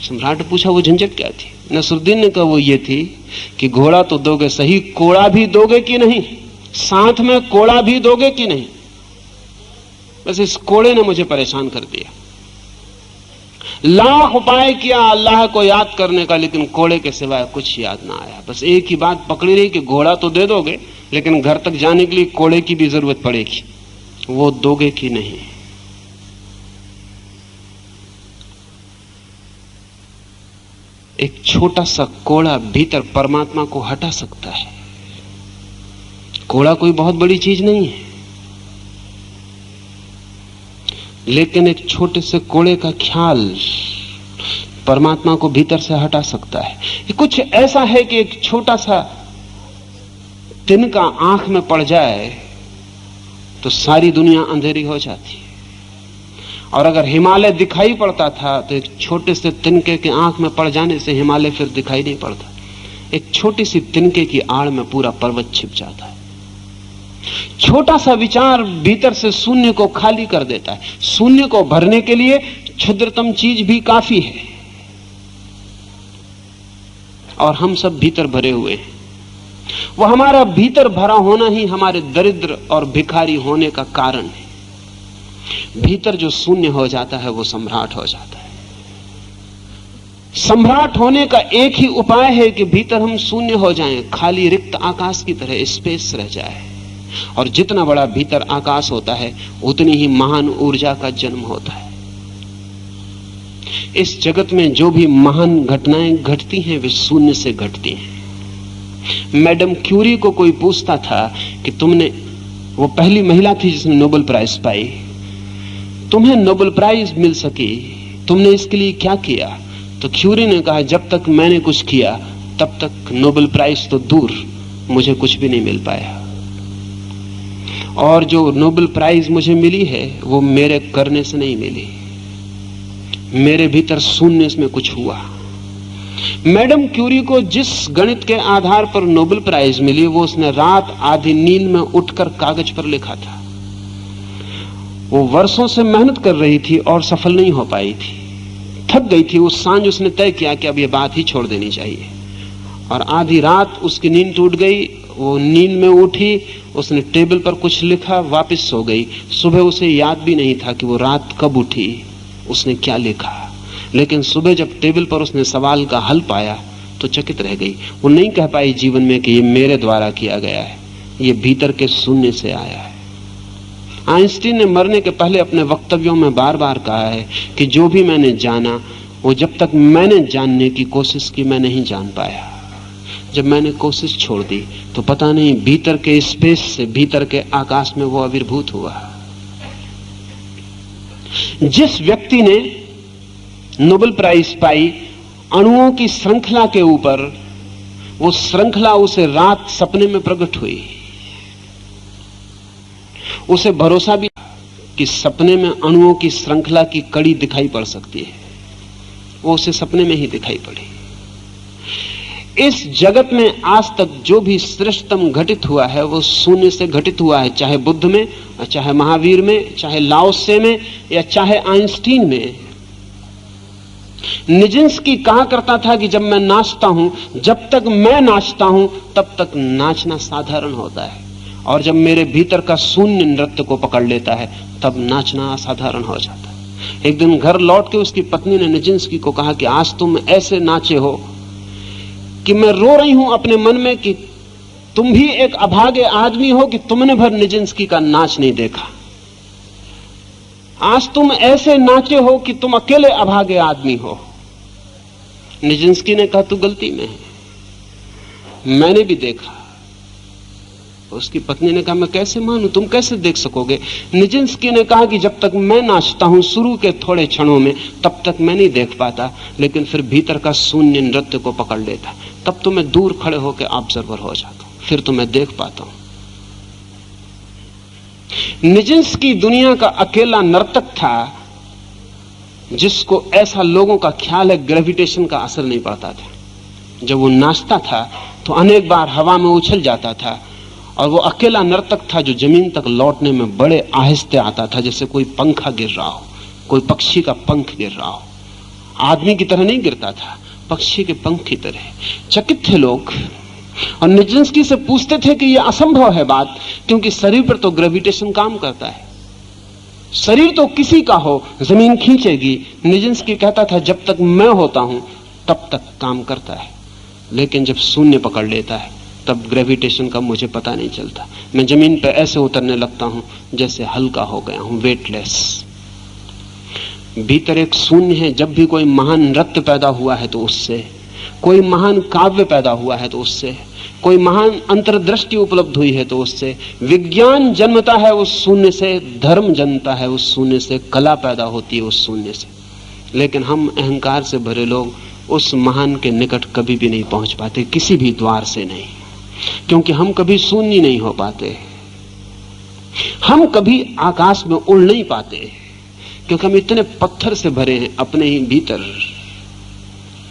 सम्राट ने पूछा वो झंझट क्या थी? नसरुद्दीन ने कहा वो ये थी कि घोड़ा तो दोगे सही, कोड़ा भी दोगे कि नहीं? साथ में कोड़ा भी दोगे कि नहीं? बस इस कोड़े ने मुझे परेशान कर दिया। लाख उपाय किया अल्लाह को याद करने का, लेकिन कोड़े के सिवाय कुछ याद ना आया। बस एक ही बात पकड़ी रही कि घोड़ा तो दे दोगे, लेकिन घर तक जाने के लिए कोड़े की भी जरूरत पड़ेगी। वो दोगे कि नहीं? एक छोटा सा कोड़ा भीतर परमात्मा को हटा सकता है। कोड़ा कोई बहुत बड़ी चीज नहीं है, लेकिन एक छोटे से कोड़े का ख्याल परमात्मा को भीतर से हटा सकता है। ये कुछ ऐसा है कि एक छोटा सा तिनका आंख में पड़ जाए तो सारी दुनिया अंधेरी हो जाती है। और अगर हिमालय दिखाई पड़ता था तो एक छोटे से तिनके के आंख में पड़ जाने से हिमालय फिर दिखाई नहीं पड़ता। एक छोटी सी तिनके की आड़ में पूरा पर्वत छिप जाता है। छोटा सा विचार भीतर से शून्य को खाली कर देता है। शून्य को भरने के लिए क्षुद्रतम चीज भी काफी है, और हम सब भीतर भरे हुए हैं। वो हमारा भीतर भरा होना ही हमारे दरिद्र और भिखारी होने का कारण है। भीतर जो शून्य हो जाता है वो सम्राट हो जाता है। सम्राट होने का एक ही उपाय है कि भीतर हम शून्य हो जाएं, खाली रिक्त आकाश की तरह स्पेस रह जाए। और जितना बड़ा भीतर आकाश होता है उतनी ही महान ऊर्जा का जन्म होता है। इस जगत में जो भी महान घटनाएं घटती हैं वे शून्य से घटती हैं। मैडम क्यूरी को कोई पूछता था कि तुमने, वो पहली महिला थी जिसने नोबेल प्राइज पाई, तुम्हें नोबेल प्राइज मिल सकी, तुमने इसके लिए क्या किया? तो क्यूरी ने कहा जब तक मैंने कुछ किया तब तक नोबेल प्राइज तो दूर, मुझे कुछ भी नहीं मिल पाया। और जो नोबेल प्राइज मुझे मिली है वो मेरे करने से नहीं मिली, मेरे भीतर शून्य में कुछ हुआ। मैडम क्यूरी को जिस गणित के आधार पर नोबेल प्राइज मिली वो उसने रात आधी नींद में उठकर कागज पर लिखा था। वो वर्षों से मेहनत कर रही थी और सफल नहीं हो पाई थी, थक गई थी। उस सांझ उसने तय किया कि अब ये बात ही छोड़ देनी चाहिए, और आधी रात उसकी नींद टूट गई। वो नींद में उठी, उसने टेबल पर कुछ लिखा, वापस सो गई। सुबह उसे याद भी नहीं था कि वो रात कब उठी, उसने क्या लिखा। लेकिन सुबह जब टेबल पर उसने सवाल का हल पाया तो चकित रह गई। वो नहीं कह पाई जीवन में कि ये मेरे द्वारा किया गया है, ये भीतर के शून्य से आया है। आइंस्टीन ने मरने के पहले अपने वक्तव्यों में बार बार कहा है कि जो भी मैंने जाना वो जब तक मैंने जानने की कोशिश की मैं नहीं जान पाया। जब मैंने कोशिश छोड़ दी तो पता नहीं भीतर के स्पेस से, भीतर के आकाश में वो आविर्भूत हुआ। जिस व्यक्ति ने नोबेल प्राइज पाई अणुओं की श्रृंखला के ऊपर, वो श्रृंखला उसे रात सपने में प्रकट हुई। उसे भरोसा भी कि सपने में अणुओं की श्रृंखला की कड़ी दिखाई पड़ सकती है, वो उसे सपने में ही दिखाई पड़ी। इस जगत में आज तक जो भी श्रेष्ठतम घटित हुआ है वो शून्य से घटित हुआ है, चाहे बुद्ध में, चाहे महावीर में, चाहे लाओत्से में, या चाहे आइंस्टीन में। निजिंस्की कहा करता था कि जब मैं नाचता हूं, जब तक मैं नाचता हूं तब तक नाचना साधारण होता है, और जब मेरे भीतर का शून्य नृत्य को पकड़ लेता है तब नाचना असाधारण हो जाता है। एक दिन घर लौट के उसकी पत्नी ने निजिंस्की को कहा कि आज तुम ऐसे नाचे हो कि मैं रो रही हूं अपने मन में कि तुम भी एक अभागे आदमी हो कि तुमने भर निजिंस्की का नाच नहीं देखा। आज तुम ऐसे नाचे हो कि तुम अकेले अभागे आदमी हो। निजिंस्की ने कहा तू गलती में है, मैंने भी देखा। उसकी पत्नी ने कहा मैं कैसे मानूं, तुम कैसे देख सकोगे? निजिंस्की ने कहा कि जब तक मैं नाचता हूं शुरू के थोड़े क्षणों में तब तक मैं नहीं देख पाता, लेकिन फिर भीतर का शून्य नृत्य को पकड़ लेता, तब तो मैं दूर खड़े होकर ऑब्जर्वर हो जाता हूं, फिर तो मैं देख पाता हूं। निजिंस्की दुनिया का अकेला नर्तक था जिसको ऐसा लोगों का ख्याल है ग्रेविटेशन का असर नहीं पड़ता था। जब वो नाचता था तो अनेक बार हवा में उछल जाता था, और वो अकेला नर्तक था जो जमीन तक लौटने में बड़े आहिस्ते आता था, जैसे कोई पंखा गिर रहा हो, कोई पक्षी का पंख गिर रहा हो। आदमी की तरह नहीं गिरता था, पक्षी के पंख की तरह। चकित थे लोग, और निजिंस्की से पूछते थे कि यह असंभव है बात, क्योंकि शरीर पर तो ग्रेविटेशन काम करता है, शरीर तो किसी का हो जमीन खींचेगी। निजिंस्की कहता था जब तक मैं होता हूं तब तक काम करता है, लेकिन जब शून्य पकड़ लेता है तब ग्रेविटेशन का मुझे पता नहीं चलता। मैं जमीन पर ऐसे उतरने लगता हूं जैसे हल्का हो गया हूं, वेटलेस। भीतर एक शून्य है। जब भी कोई महान नृत्य पैदा हुआ है तो उससे, कोई महान काव्य पैदा हुआ है तो उससे, कोई महान अंतर्दृष्टि उपलब्ध हुई है तो उससे। विज्ञान जन्मता है उस शून्य से, धर्म जन्मता है उस शून्य से, कला पैदा होती है उस शून्य से। लेकिन हम अहंकार से भरे लोग उस महान के निकट कभी भी नहीं पहुंच पाते, किसी भी द्वार से नहीं, क्योंकि हम कभी शून्य नहीं हो पाते। हम कभी आकाश में उड़ नहीं पाते, क्योंकि हम इतने पत्थर से भरे हैं अपने ही भीतर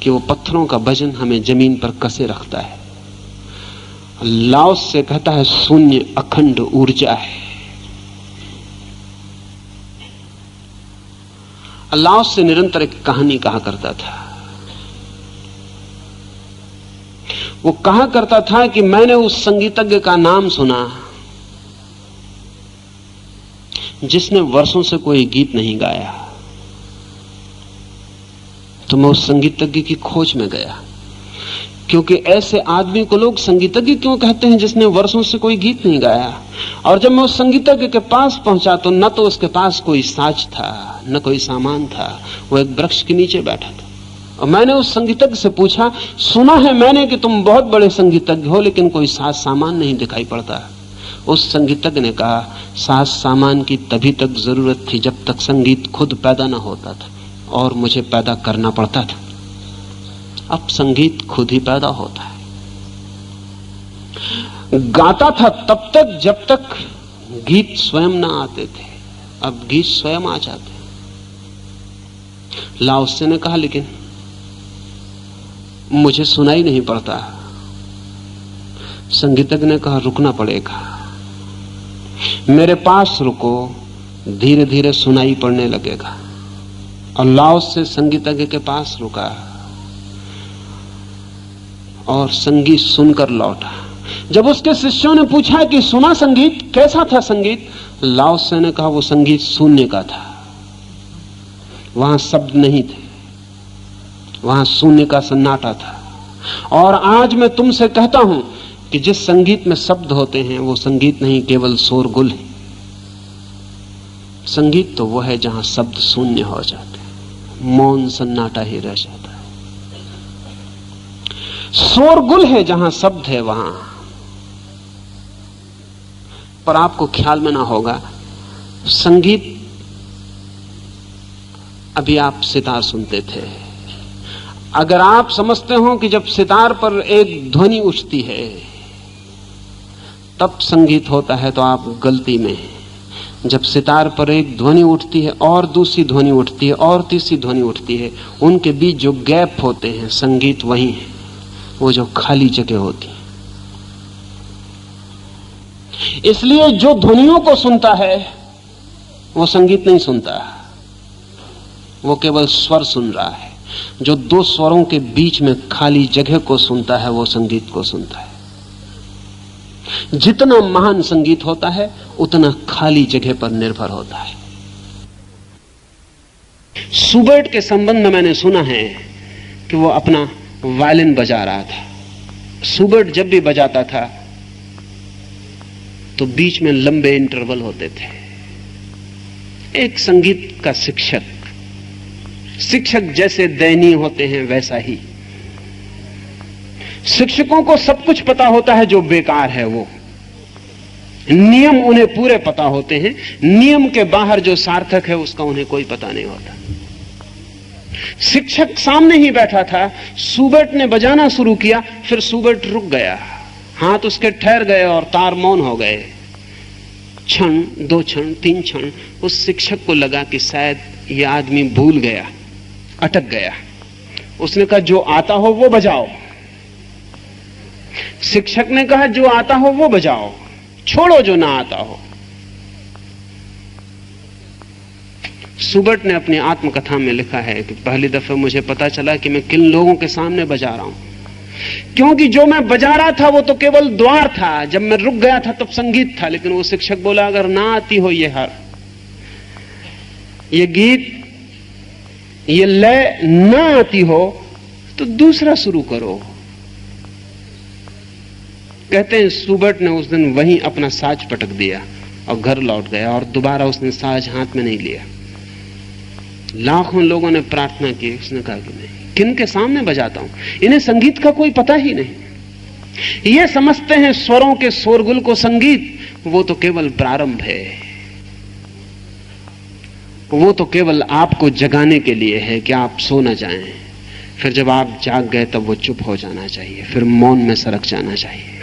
कि वो पत्थरों का वजन हमें जमीन पर कसे रखता है। लाओस से कहता है शून्य अखंड ऊर्जा है। लाओस से निरंतर एक कहानी कहा करता था। वो कहा करता था कि मैंने उस संगीतज्ञ का नाम सुना जिसने वर्षों से कोई गीत नहीं गाया, तो मैं उस संगीतज्ञ की खोज में गया। क्योंकि ऐसे आदमी को लोग संगीतज्ञ क्यों कहते हैं जिसने वर्षों से कोई गीत नहीं गाया। और जब मैं उस संगीतज्ञ के पास पहुंचा तो न तो उसके पास कोई साज था, न कोई सामान था, वो एक वृक्ष के नीचे बैठा था। और मैंने उस संगीतज्ञ से पूछा, सुना है मैंने कि तुम बहुत बड़े संगीतज्ञ हो, लेकिन कोई साज सामान नहीं दिखाई पड़ता। उस संगीतज्ञ ने कहा, साज सामान की तभी तक जरूरत थी जब तक संगीत खुद पैदा ना होता था और मुझे पैदा करना पड़ता था। अब संगीत खुद ही पैदा होता है। गाता था तब तक जब तक गीत स्वयं ना आते थे, अब गीत स्वयं आ जाते। लाओत्से ने कहा, लेकिन मुझे सुनाई नहीं पड़ता। संगीतज्ञ ने कहा, रुकना पड़ेगा, मेरे पास रुको, धीरे धीरे सुनाई पड़ने लगेगा। और लाओत्से संगीतज्ञ के पास रुका और संगीत सुनकर लौटा। जब उसके शिष्यों ने पूछा कि सुना संगीत, कैसा था संगीत, लाओत्से ने कहा वो संगीत शून्य का था, वहां शब्द नहीं थे, वहां शून्य का सन्नाटा था। और आज मैं तुमसे कहता हूं कि जिस संगीत में शब्द होते हैं वो संगीत नहीं, केवल शोरगुल है। संगीत तो वो है जहां शब्द शून्य हो जाते हैं, मौन सन्नाटा ही रह जाता है। शोरगुल है जहां शब्द है वहां। पर आपको ख्याल में ना होगा, संगीत, अभी आप सितार सुनते थे, अगर आप समझते हो कि जब सितार पर एक ध्वनि उठती है तब संगीत होता है, तो आप गलती में हैं। जब सितार पर एक ध्वनि उठती है और दूसरी ध्वनि उठती है और तीसरी ध्वनि उठती है, उनके बीच जो गैप होते हैं, संगीत वही है, वो जो खाली जगह होती है। इसलिए जो ध्वनियों को सुनता है वो संगीत नहीं सुनता, वो केवल स्वर सुन रहा है। जो दो स्वरों के बीच में खाली जगह को सुनता है वो संगीत को सुनता है। जितना महान संगीत होता है उतना खाली जगह पर निर्भर होता है। शुबर्ट के संबंध में मैंने सुना है कि वो अपना वायलिन बजा रहा था। शुबर्ट जब भी बजाता था तो बीच में लंबे इंटरवल होते थे। एक संगीत का शिक्षक जैसे दयनीय होते हैं वैसा ही शिक्षकों को सब कुछ पता होता है जो बेकार है। वो नियम उन्हें पूरे पता होते हैं, नियम के बाहर जो सार्थक है उसका उन्हें कोई पता नहीं होता। शिक्षक सामने ही बैठा था, शुबर्ट ने बजाना शुरू किया, फिर शुबर्ट रुक गया, हाथ उसके ठहर गए और तार मौन हो गए। क्षण, 2 क्षण, 3 क्षण उस शिक्षक को लगा कि शायद यह आदमी भूल गया, अटक गया। उसने कहा जो आता हो वो बजाओ। शिक्षक ने कहा जो आता हो वो बजाओ, छोड़ो जो ना आता हो। शुबर्ट ने अपनी आत्मकथा में लिखा है कि पहली दफे मुझे पता चला कि मैं किन लोगों के सामने बजा रहा हूं, क्योंकि जो मैं बजा रहा था वो तो केवल द्वार था। जब मैं रुक गया था तब संगीत था। लेकिन वो शिक्षक बोला अगर ना आती हो ये हर, ये गीत, ये लय ना आती हो तो दूसरा शुरू करो। कहते हैं शुबर्ट ने उस दिन वहीं अपना साज पटक दिया और घर लौट गया और दोबारा उसने साज हाथ में नहीं लिया। लाखों लोगों ने प्रार्थना की, उसने कहा कि नहीं, किन के सामने बजाता हूं, इन्हें संगीत का कोई पता ही नहीं। ये समझते हैं स्वरों के शोरगुल को संगीत, वो तो केवल प्रारंभ है, वो तो केवल आपको जगाने के लिए है कि आप सो न जाएं। फिर जब आप जाग गए तब वो चुप हो जाना चाहिए, फिर मौन में सरक जाना चाहिए।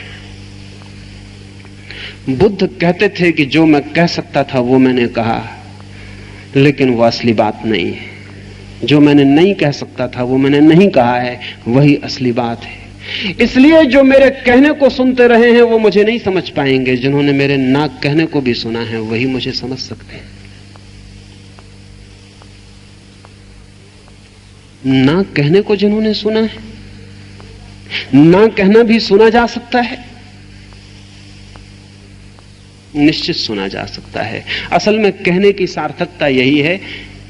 बुद्ध कहते थे कि जो मैं कह सकता था वो मैंने कहा, लेकिन वो असली बात नहीं है। जो मैंने नहीं कह सकता था वो मैंने नहीं कहा है, वही असली बात है। इसलिए जो मेरे कहने को सुनते रहे हैं वो मुझे नहीं समझ पाएंगे, जिन्होंने मेरे ना कहने को भी सुना है वही मुझे समझ सकते हैं। ना कहने को जिन्होंने सुना है, ना कहना भी सुना जा सकता है, निश्चित सुना जा सकता है। असल में कहने की सार्थकता यही है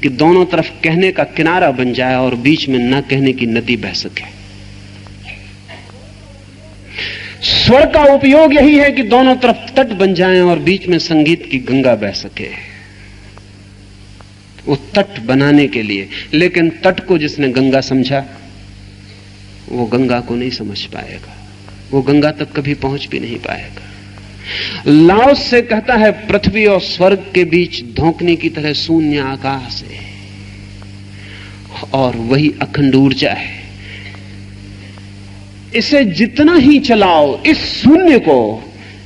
कि दोनों तरफ कहने का किनारा बन जाए और बीच में ना कहने की नदी बह सके। स्वर का उपयोग यही है कि दोनों तरफ तट बन जाएं और बीच में संगीत की गंगा बह सके। वो तट बनाने के लिए, लेकिन तट को जिसने गंगा समझा वो गंगा को नहीं समझ पाएगा, वो गंगा तक कभी पहुंच भी नहीं पाएगा। लाओस से कहता है पृथ्वी और स्वर्ग के बीच धोखनी की तरह शून्य आकाश है और वही अखंड ऊर्जा है। इसे जितना ही चलाओ, इस शून्य को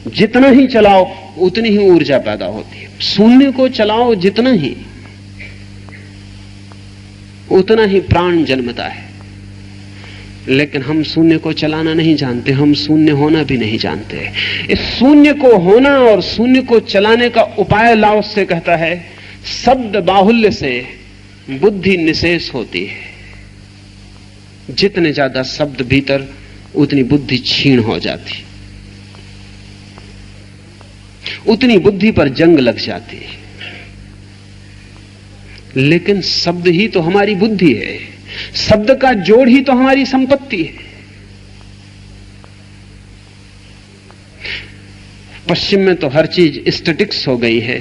जितना ही चलाओ उतनी ही ऊर्जा पैदा होती है। शून्य को चलाओ जितना ही, उतना ही प्राण जन्मता है। लेकिन हम शून्य को चलाना नहीं जानते, हम शून्य होना भी नहीं जानते। इस शून्य को होना और शून्य को चलाने का उपाय लाओस से कहता है, शब्द बाहुल्य से बुद्धि निशेष होती है। जितने ज्यादा शब्द भीतर उतनी बुद्धि क्षीण हो जाती, उतनी बुद्धि पर जंग लग जाती। लेकिन शब्द ही तो हमारी बुद्धि है। शब्द का जोड़ ही तो हमारी संपत्ति है। पश्चिम में तो हर चीज स्टैटिक्स हो गई है।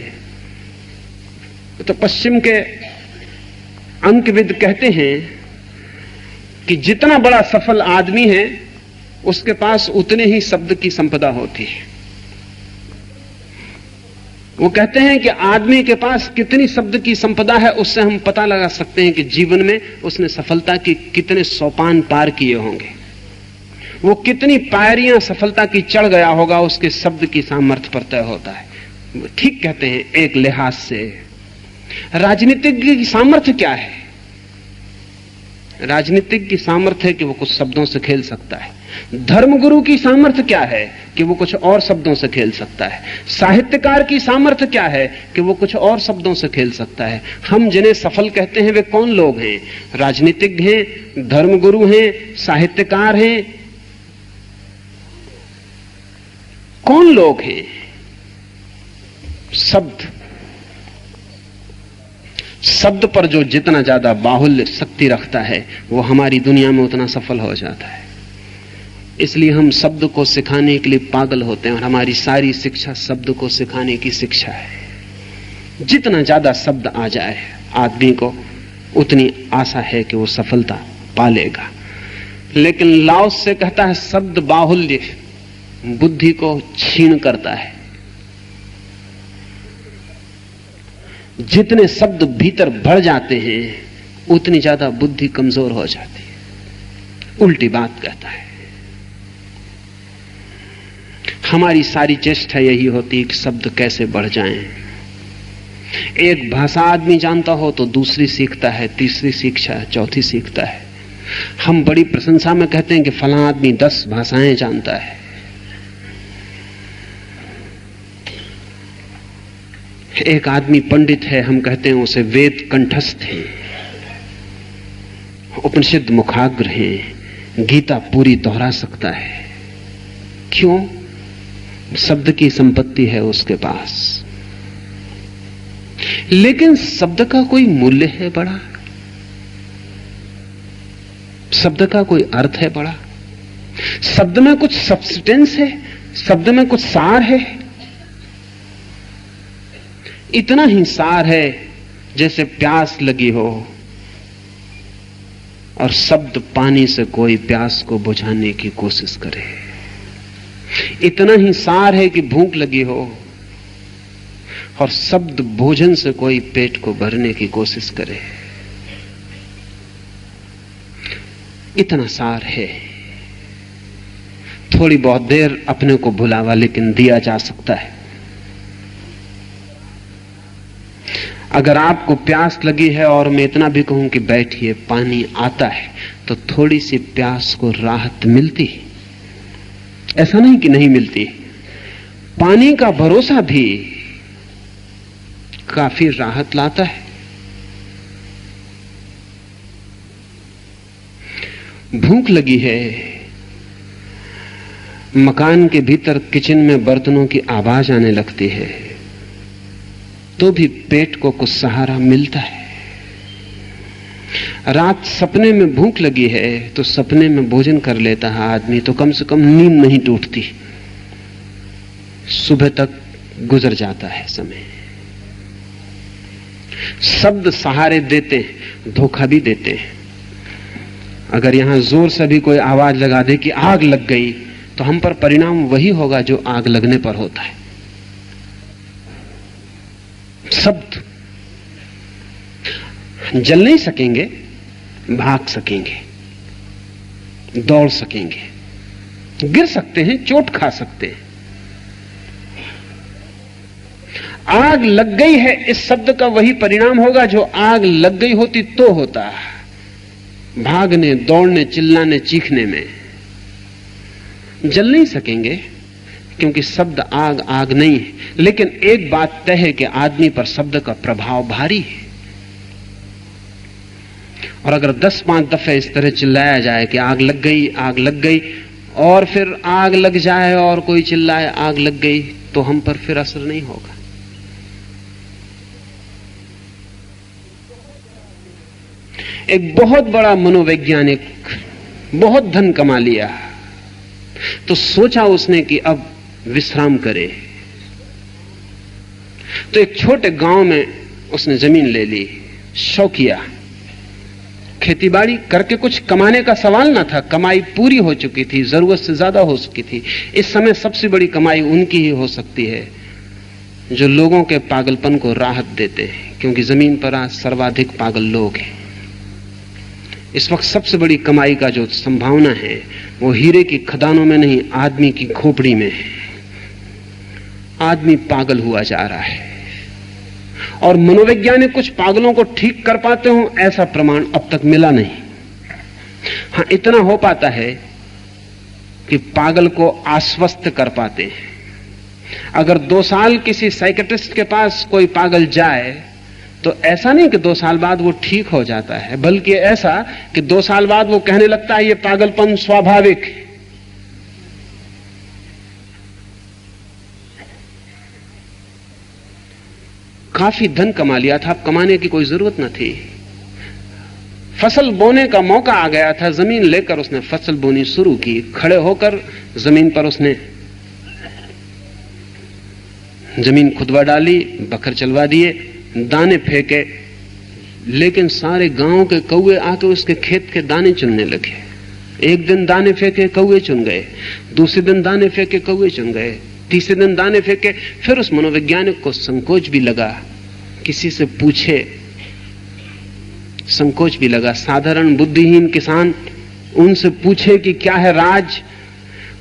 तो पश्चिम के अंकविद कहते हैं कि जितना बड़ा सफल आदमी है उसके पास उतने ही शब्द की संपदा होती है। वो कहते हैं कि आदमी के पास कितनी शब्द की संपदा है उससे हम पता लगा सकते हैं कि जीवन में उसने सफलता के कितने सोपान पार किए होंगे, वो कितनी पायरियां सफलता की चढ़ गया होगा, उसके शब्द की सामर्थ्य पर तय होता है। ठीक कहते हैं एक लिहाज से। राजनीतिज्ञ की सामर्थ्य क्या है? राजनीतिज्ञ की सामर्थ्य है कि वो कुछ शब्दों से खेल सकता है। धर्मगुरु की सामर्थ्य क्या है? कि वो कुछ और शब्दों से खेल सकता है। साहित्यकार की सामर्थ्य क्या है? कि वो कुछ और शब्दों से खेल सकता है। हम जिन्हें सफल कहते हैं वे कौन लोग हैं? राजनीतिज्ञ हैं, धर्मगुरु हैं, साहित्यकार हैं, कौन लोग हैं? शब्द। शब्द पर जो जितना ज्यादा बाहुल्य शक्ति रखता है वो हमारी दुनिया में उतना सफल हो जाता है। इसलिए हम शब्द को सिखाने के लिए पागल होते हैं और हमारी सारी शिक्षा शब्द को सिखाने की शिक्षा है। जितना ज्यादा शब्द आ जाए आदमी को उतनी आशा है कि वो सफलता पालेगा। लेकिन लाओस से कहता है शब्द बाहुल्य बुद्धि को क्षीण करता है। जितने शब्द भीतर भर जाते हैं उतनी ज्यादा बुद्धि कमजोर हो जाती है। उल्टी बात कहता है। हमारी सारी चेष्टा यही होती है कि शब्द कैसे बढ़ जाएं। एक भाषा आदमी जानता हो तो दूसरी सीखता है, तीसरी सीखता है, चौथी सीखता है। हम बड़ी प्रशंसा में कहते हैं कि फलां आदमी 10 भाषाएं जानता है। एक आदमी पंडित है, हम कहते हैं उसे वेद कंठस्थ है, उपनिषद मुखाग्र है, गीता पूरी दोहरा सकता है। क्यों? शब्द की संपत्ति है उसके पास। लेकिन शब्द का कोई मूल्य है बड़ा? शब्द का कोई अर्थ है बड़ा? शब्द में कुछ सब्सटेंस है? शब्द में कुछ सार है? इतना ही सार है जैसे प्यास लगी हो और शब्द पानी से कोई प्यास को बुझाने की कोशिश करे। इतना ही सार है कि भूख लगी हो और शब्द भोजन से कोई पेट को भरने की कोशिश करे। इतना सार है। थोड़ी बहुत देर अपने को भुलावा लेकिन दिया जा सकता है। अगर आपको प्यास लगी है और मैं इतना भी कहूं कि बैठिए, पानी आता है, तो थोड़ी सी प्यास को राहत मिलती है। ऐसा नहीं कि नहीं मिलती। पानी का भरोसा भी काफी राहत लाता है। भूख लगी है, मकान के भीतर किचन में बर्तनों की आवाज आने लगती है, तो भी पेट को कुछ सहारा मिलता है। रात सपने में भूख लगी है तो सपने में भोजन कर लेता है आदमी, तो कम से कम नींद नहीं टूटती, सुबह तक गुजर जाता है समय। शब्द सहारे देते हैं, धोखा भी देते हैं। अगर यहां जोर से भी कोई आवाज लगा दे कि आग लग गई, तो हम पर परिणाम वही होगा जो आग लगने पर होता है। शब्द जल नहीं सकेंगे, भाग सकेंगे, दौड़ सकेंगे, गिर सकते हैं, चोट खा सकते हैं। आग लग गई है, इस शब्द का वही परिणाम होगा जो आग लग गई होती तो होता, भागने, दौड़ने, चिल्लाने, चीखने में। जल नहीं सकेंगे क्योंकि शब्द आग आग नहीं है। लेकिन एक बात तय है कि आदमी पर शब्द का प्रभाव भारी है। और अगर 10-5 दफे इस तरह चिल्लाया जाए कि आग लग गई, आग लग गई, और फिर आग लग जाए और कोई चिल्लाए आग लग गई, तो हम पर फिर असर नहीं होगा। एक बहुत बड़ा मनोवैज्ञानिक बहुत धन कमा लिया, तो सोचा उसने कि अब विश्राम करे। तो एक छोटे गांव में उसने जमीन ले ली, शौकिया खेतीबाड़ी करके कुछ कमाने का सवाल ना था, कमाई पूरी हो चुकी थी, जरूरत से ज्यादा हो चुकी थी। इस समय सबसे बड़ी कमाई उनकी ही हो सकती है जो लोगों के पागलपन को राहत देते हैं, क्योंकि जमीन पर आज सर्वाधिक पागल लोग हैं। इस वक्त सबसे बड़ी कमाई का जो संभावना है वो हीरे की खदानों में नहीं, आदमी की खोपड़ी में है। आदमी पागल हुआ जा रहा है, और मनोवैज्ञानिक कुछ पागलों को ठीक कर पाते हो ऐसा प्रमाण अब तक मिला नहीं। हां, इतना हो पाता है कि पागल को आश्वस्त कर पाते हैं। अगर 2 साल किसी साइकियाट्रिस्ट के पास कोई पागल जाए तो ऐसा नहीं कि 2 साल बाद वो ठीक हो जाता है, बल्कि ऐसा कि 2 साल बाद वो कहने लगता है ये पागलपन स्वाभाविक है। काफी धन कमा लिया था, अब कमाने की कोई जरूरत न थी। फसल बोने का मौका आ गया था, जमीन लेकर उसने फसल बोनी शुरू की। खड़े होकर जमीन पर उसने जमीन खुदवा डाली, बखर चलवा दिए, दाने फेंके, लेकिन सारे गांव के कौवे आके उसके खेत के दाने चुनने लगे। एक दिन दाने फेंके, कौवे चुन गए, दूसरे दिन दाने फेंके, कौवे चुन गए, तीसरे दिन दाने फेंके। फिर उस मनोवैज्ञानिक को संकोच भी लगा, किसी से पूछे, संकोच भी लगा। साधारण बुद्धिहीन किसान उनसे पूछे कि क्या है राज,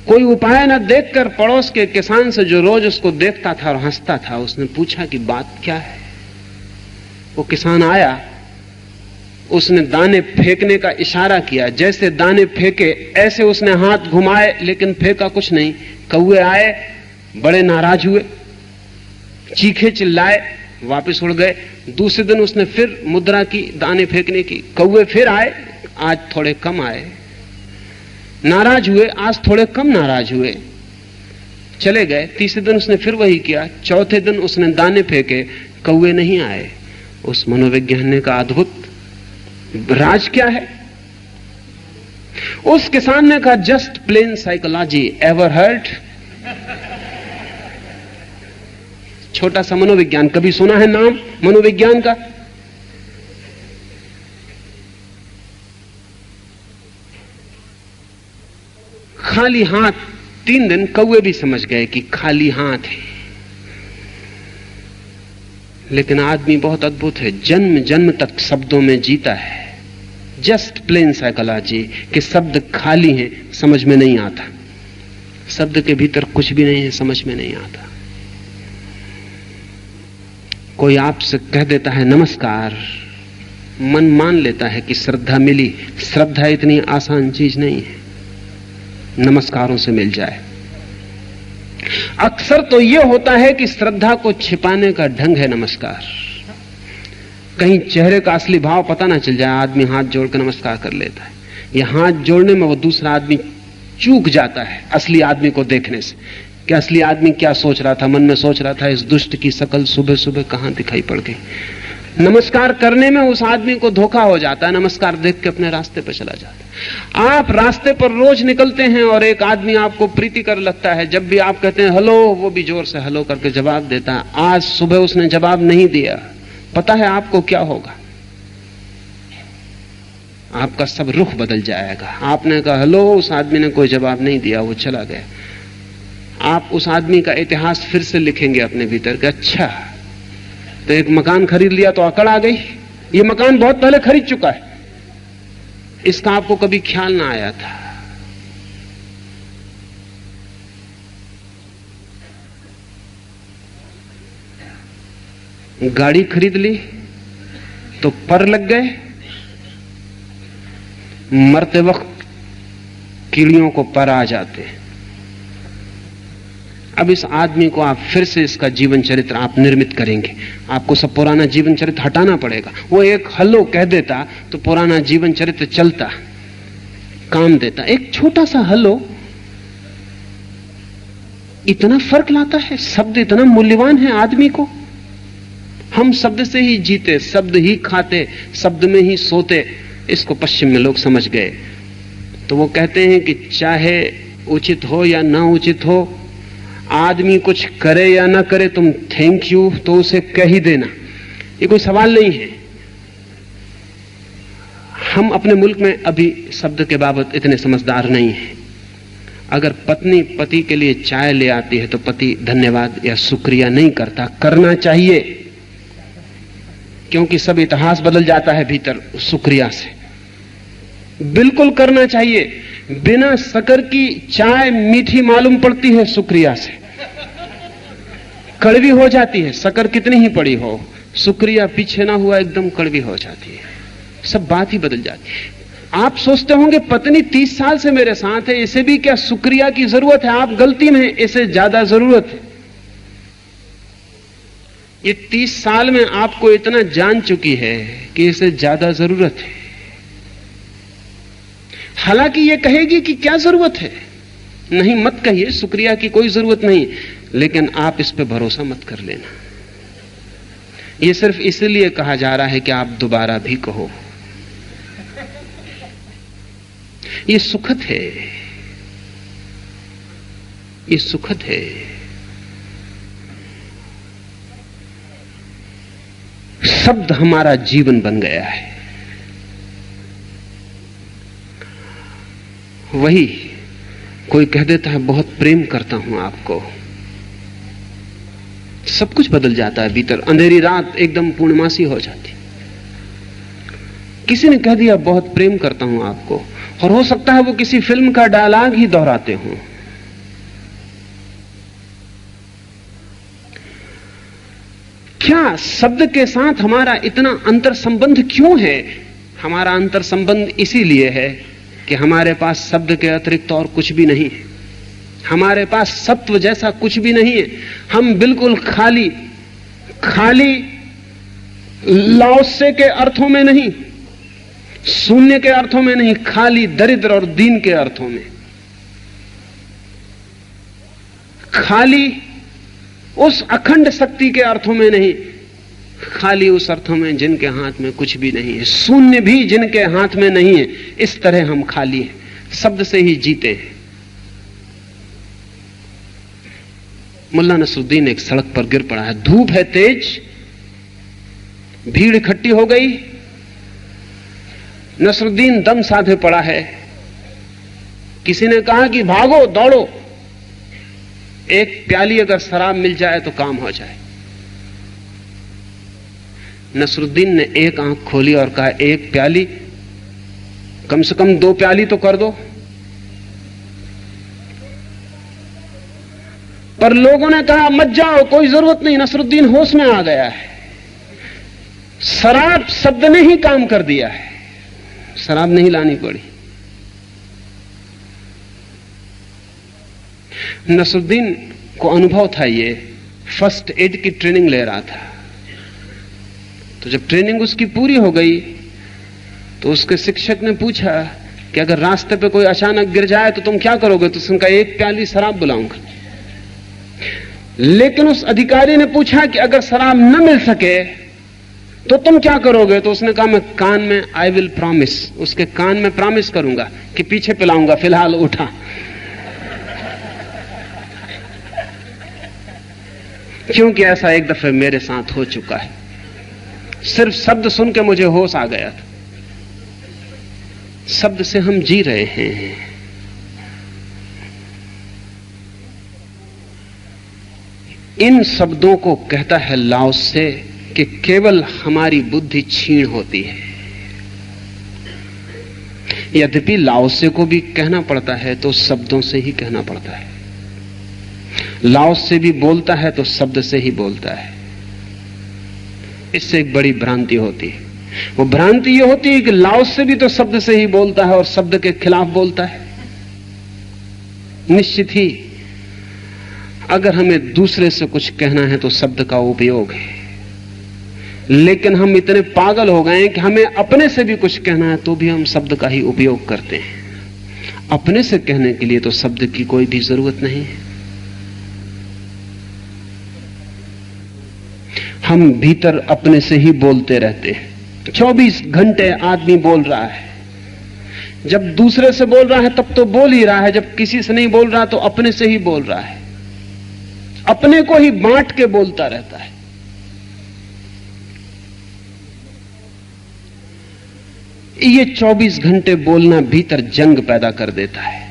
कोई उपाय न देखकर पड़ोस के किसान से जो रोज उसको देखता था और हंसता था, उसने पूछा कि बात क्या है। वो किसान आया, उसने दाने फेंकने का इशारा किया, जैसे दाने फेंके ऐसे उसने हाथ घुमाए, लेकिन फेंका कुछ नहीं। कौवे आए, बड़े नाराज हुए, चीखे चिल्लाए, वापस उड़ गए। दूसरे दिन उसने फिर मुद्रा की दाने फेंकने की, कौवे फिर आए, आज थोड़े कम आए, नाराज हुए, आज थोड़े कम नाराज हुए, चले गए। तीसरे दिन उसने फिर वही किया, चौथे दिन उसने दाने फेंके, कौवे नहीं आए। उस मनोवैज्ञानिक का अद्भुत राज क्या है? उस किसान ने कहा just plain psychology, ever heard? छोटा सा मनोविज्ञान, कभी सुना है नाम मनोविज्ञान का? खाली हाथ 3 दिन, कौवे भी समझ गए कि खाली हाथ है। लेकिन आदमी बहुत अद्भुत है, जन्म जन्म तक शब्दों में जीता है। जस्ट प्लेन साइकोलॉजी कि शब्द खाली हैं, समझ में नहीं आता। शब्द के भीतर कुछ भी नहीं है, समझ में नहीं आता। कोई आपसे कह देता है नमस्कार, मन मान लेता है कि श्रद्धा मिली। श्रद्धा इतनी आसान चीज नहीं है नमस्कारों से मिल जाए। अक्सर तो यह होता है कि श्रद्धा को छिपाने का ढंग है नमस्कार। कहीं चेहरे का असली भाव पता ना चल जाए, आदमी हाथ जोड़कर नमस्कार कर लेता है, या हाथ जोड़ने में वो दूसरा आदमी चूक जाता है असली आदमी को देखने से कि असली आदमी क्या सोच रहा था, मन में सोच रहा था इस दुष्ट की शकल सुबह सुबह कहां दिखाई पड़ गई। नमस्कार करने में उस आदमी को धोखा हो जाता है, नमस्कार देख के अपने रास्ते पर चला जाता है। आप रास्ते पर रोज निकलते हैं और एक आदमी आपको प्रीति कर लगता है, जब भी आप कहते हैं हेलो, वो भी जोर से हेलो करके जवाब देता है। आज सुबह उसने जवाब नहीं दिया, पता है आपको क्या होगा? आपका सब रुख बदल जाएगा। आपने कहा हेलो, उस आदमी ने कोई जवाब नहीं दिया, वो चला गया। आप उस आदमी का इतिहास फिर से लिखेंगे अपने भीतर कि अच्छा, तो एक मकान खरीद लिया तो अकड़ आ गई, ये मकान बहुत पहले खरीद चुका है, इसका आपको कभी ख्याल ना आया था। गाड़ी खरीद ली तो पर लग गए, मरते वक्त कीड़ियों को पर आ जाते हैं। अब इस आदमी को आप फिर से इसका जीवन चरित्र आप निर्मित करेंगे, आपको सब पुराना जीवन चरित्र हटाना पड़ेगा। वो एक हेलो कह देता तो पुराना जीवन चरित्र चलता, काम देता। एक छोटा सा हेलो इतना फर्क लाता है। शब्द इतना मूल्यवान है आदमी को। हम शब्द से ही जीते, शब्द ही खाते, शब्द में ही सोते, इसको पश्चिम में लोग समझ गए। तो वो कहते हैं कि चाहे उचित हो या ना उचित हो, आदमी कुछ करे या ना करे, तुम थैंक यू तो उसे कह ही देना। ये कोई सवाल नहीं है। हम अपने मुल्क में अभी शब्द के बाबत इतने समझदार नहीं हैं। अगर पत्नी पति के लिए चाय ले आती है तो पति धन्यवाद या शुक्रिया नहीं करता, करना चाहिए, क्योंकि सब इतिहास बदल जाता है भीतर शुक्रिया से। बिल्कुल करना चाहिए। बिना शक्कर की चाय मीठी मालूम पड़ती है, शुक्रिया से कड़वी हो जाती है। शक्कर कितनी ही पड़ी हो, शुक्रिया पीछे ना हुआ एकदम कड़वी हो जाती है, सब बात ही बदल जाती है। आप सोचते होंगे पत्नी 30 साल से मेरे साथ है, इसे भी क्या शुक्रिया की जरूरत है? आप गलती में, इसे ज्यादा जरूरत है। ये 30 साल में आपको इतना जान चुकी है कि इसे ज्यादा जरूरत है। हालांकि ये कहेगी कि क्या जरूरत है, नहीं मत कहिए, शुक्रिया की कोई जरूरत नहीं, लेकिन आप इस पे भरोसा मत कर लेना। ये सिर्फ इसलिए कहा जा रहा है कि आप दोबारा भी कहो। ये सुखद है, ये सुखद है। शब्द हमारा जीवन बन गया है। वही कोई कह देता है बहुत प्रेम करता हूं आपको, सब कुछ बदल जाता है भीतर। अंधेरी रात एकदम पूर्णमासी हो जाती। किसी ने कह दिया बहुत प्रेम करता हूं आपको, और हो सकता है वो किसी फिल्म का डायलॉग ही दोहराते हों। क्या शब्द के साथ हमारा इतना अंतर संबंध क्यों है? हमारा अंतर संबंध इसीलिए है कि हमारे पास शब्द के अतिरिक्त और कुछ भी नहीं है। हमारे पास सत्व जैसा कुछ भी नहीं है। हम बिल्कुल खाली, खाली लाओसे के अर्थों में नहीं, शून्य के अर्थों में नहीं, खाली दरिद्र और दीन के अर्थों में, खाली उस अखंड शक्ति के अर्थों में नहीं, खाली उस अर्थों में जिनके हाथ में कुछ भी नहीं है, शून्य भी जिनके हाथ में नहीं है। इस तरह हम खाली हैं, शब्द से ही जीते हैं। मुल्ला नसरुद्दीन एक सड़क पर गिर पड़ा है, धूप है तेज, भीड़ इकट्ठी हो गई, नसरुद्दीन दम साधे पड़ा है। किसी ने कहा कि भागो दौड़ो, एक प्याली अगर शराब मिल जाए तो काम हो जाए। नसरुद्दीन ने एक आंख खोली और कहा एक प्याली, कम से कम 2 प्याली तो कर दो। पर लोगों ने कहा मत जाओ, कोई जरूरत नहीं। नसरुद्दीन होश में आ गया है। शराब शब्द ने ही काम कर दिया है, शराब नहीं लानी पड़ी। नसरुद्दीन को अनुभव था, ये फर्स्ट एड की ट्रेनिंग ले रहा था। तो जब ट्रेनिंग उसकी पूरी हो गई तो उसके शिक्षक ने पूछा कि अगर रास्ते पे कोई अचानक गिर जाए तो तुम क्या करोगे? तो उसने कहा 1 प्याली शराब बुलाऊंगा। लेकिन उस अधिकारी ने पूछा कि अगर शराब न मिल सके तो तुम क्या करोगे? तो उसने कहा मैं कान में आई विल प्रॉमिस, उसके कान में प्रॉमिस करूंगा कि पीछे पिलाऊंगा, फिलहाल उठा। क्योंकि ऐसा एक दफे मेरे साथ हो चुका है। सिर्फ शब्द सुन के मुझे होश आ गया था। शब्द से हम जी रहे हैं। इन शब्दों को कहता है लाओसे कि केवल हमारी बुद्धि क्षीण होती है। यद्यपि लाओसे को भी कहना पड़ता है तो शब्दों से ही कहना पड़ता है। लाओसे भी बोलता है तो शब्द से ही बोलता है। इससे एक बड़ी भ्रांति होती है। वो भ्रांति ये होती है कि लाओसे भी तो शब्द से ही बोलता है और शब्द के खिलाफ बोलता है। निश्चित ही अगर हमें दूसरे से कुछ कहना है तो शब्द का उपयोग है, लेकिन हम इतने पागल हो गए हैं कि हमें अपने से भी कुछ कहना है तो भी हम शब्द का ही उपयोग करते हैं। अपने से कहने के लिए तो शब्द की कोई भी जरूरत नहीं है। हम भीतर अपने से ही बोलते रहते हैं। 24 घंटे आदमी बोल रहा है। जब दूसरे से बोल रहा है तब तो बोल ही रहा है, जब किसी से नहीं बोल रहा तो अपने से ही बोल रहा है, अपने को ही बांट के बोलता रहता है। ये 24 घंटे बोलना भीतर जंग पैदा कर देता है,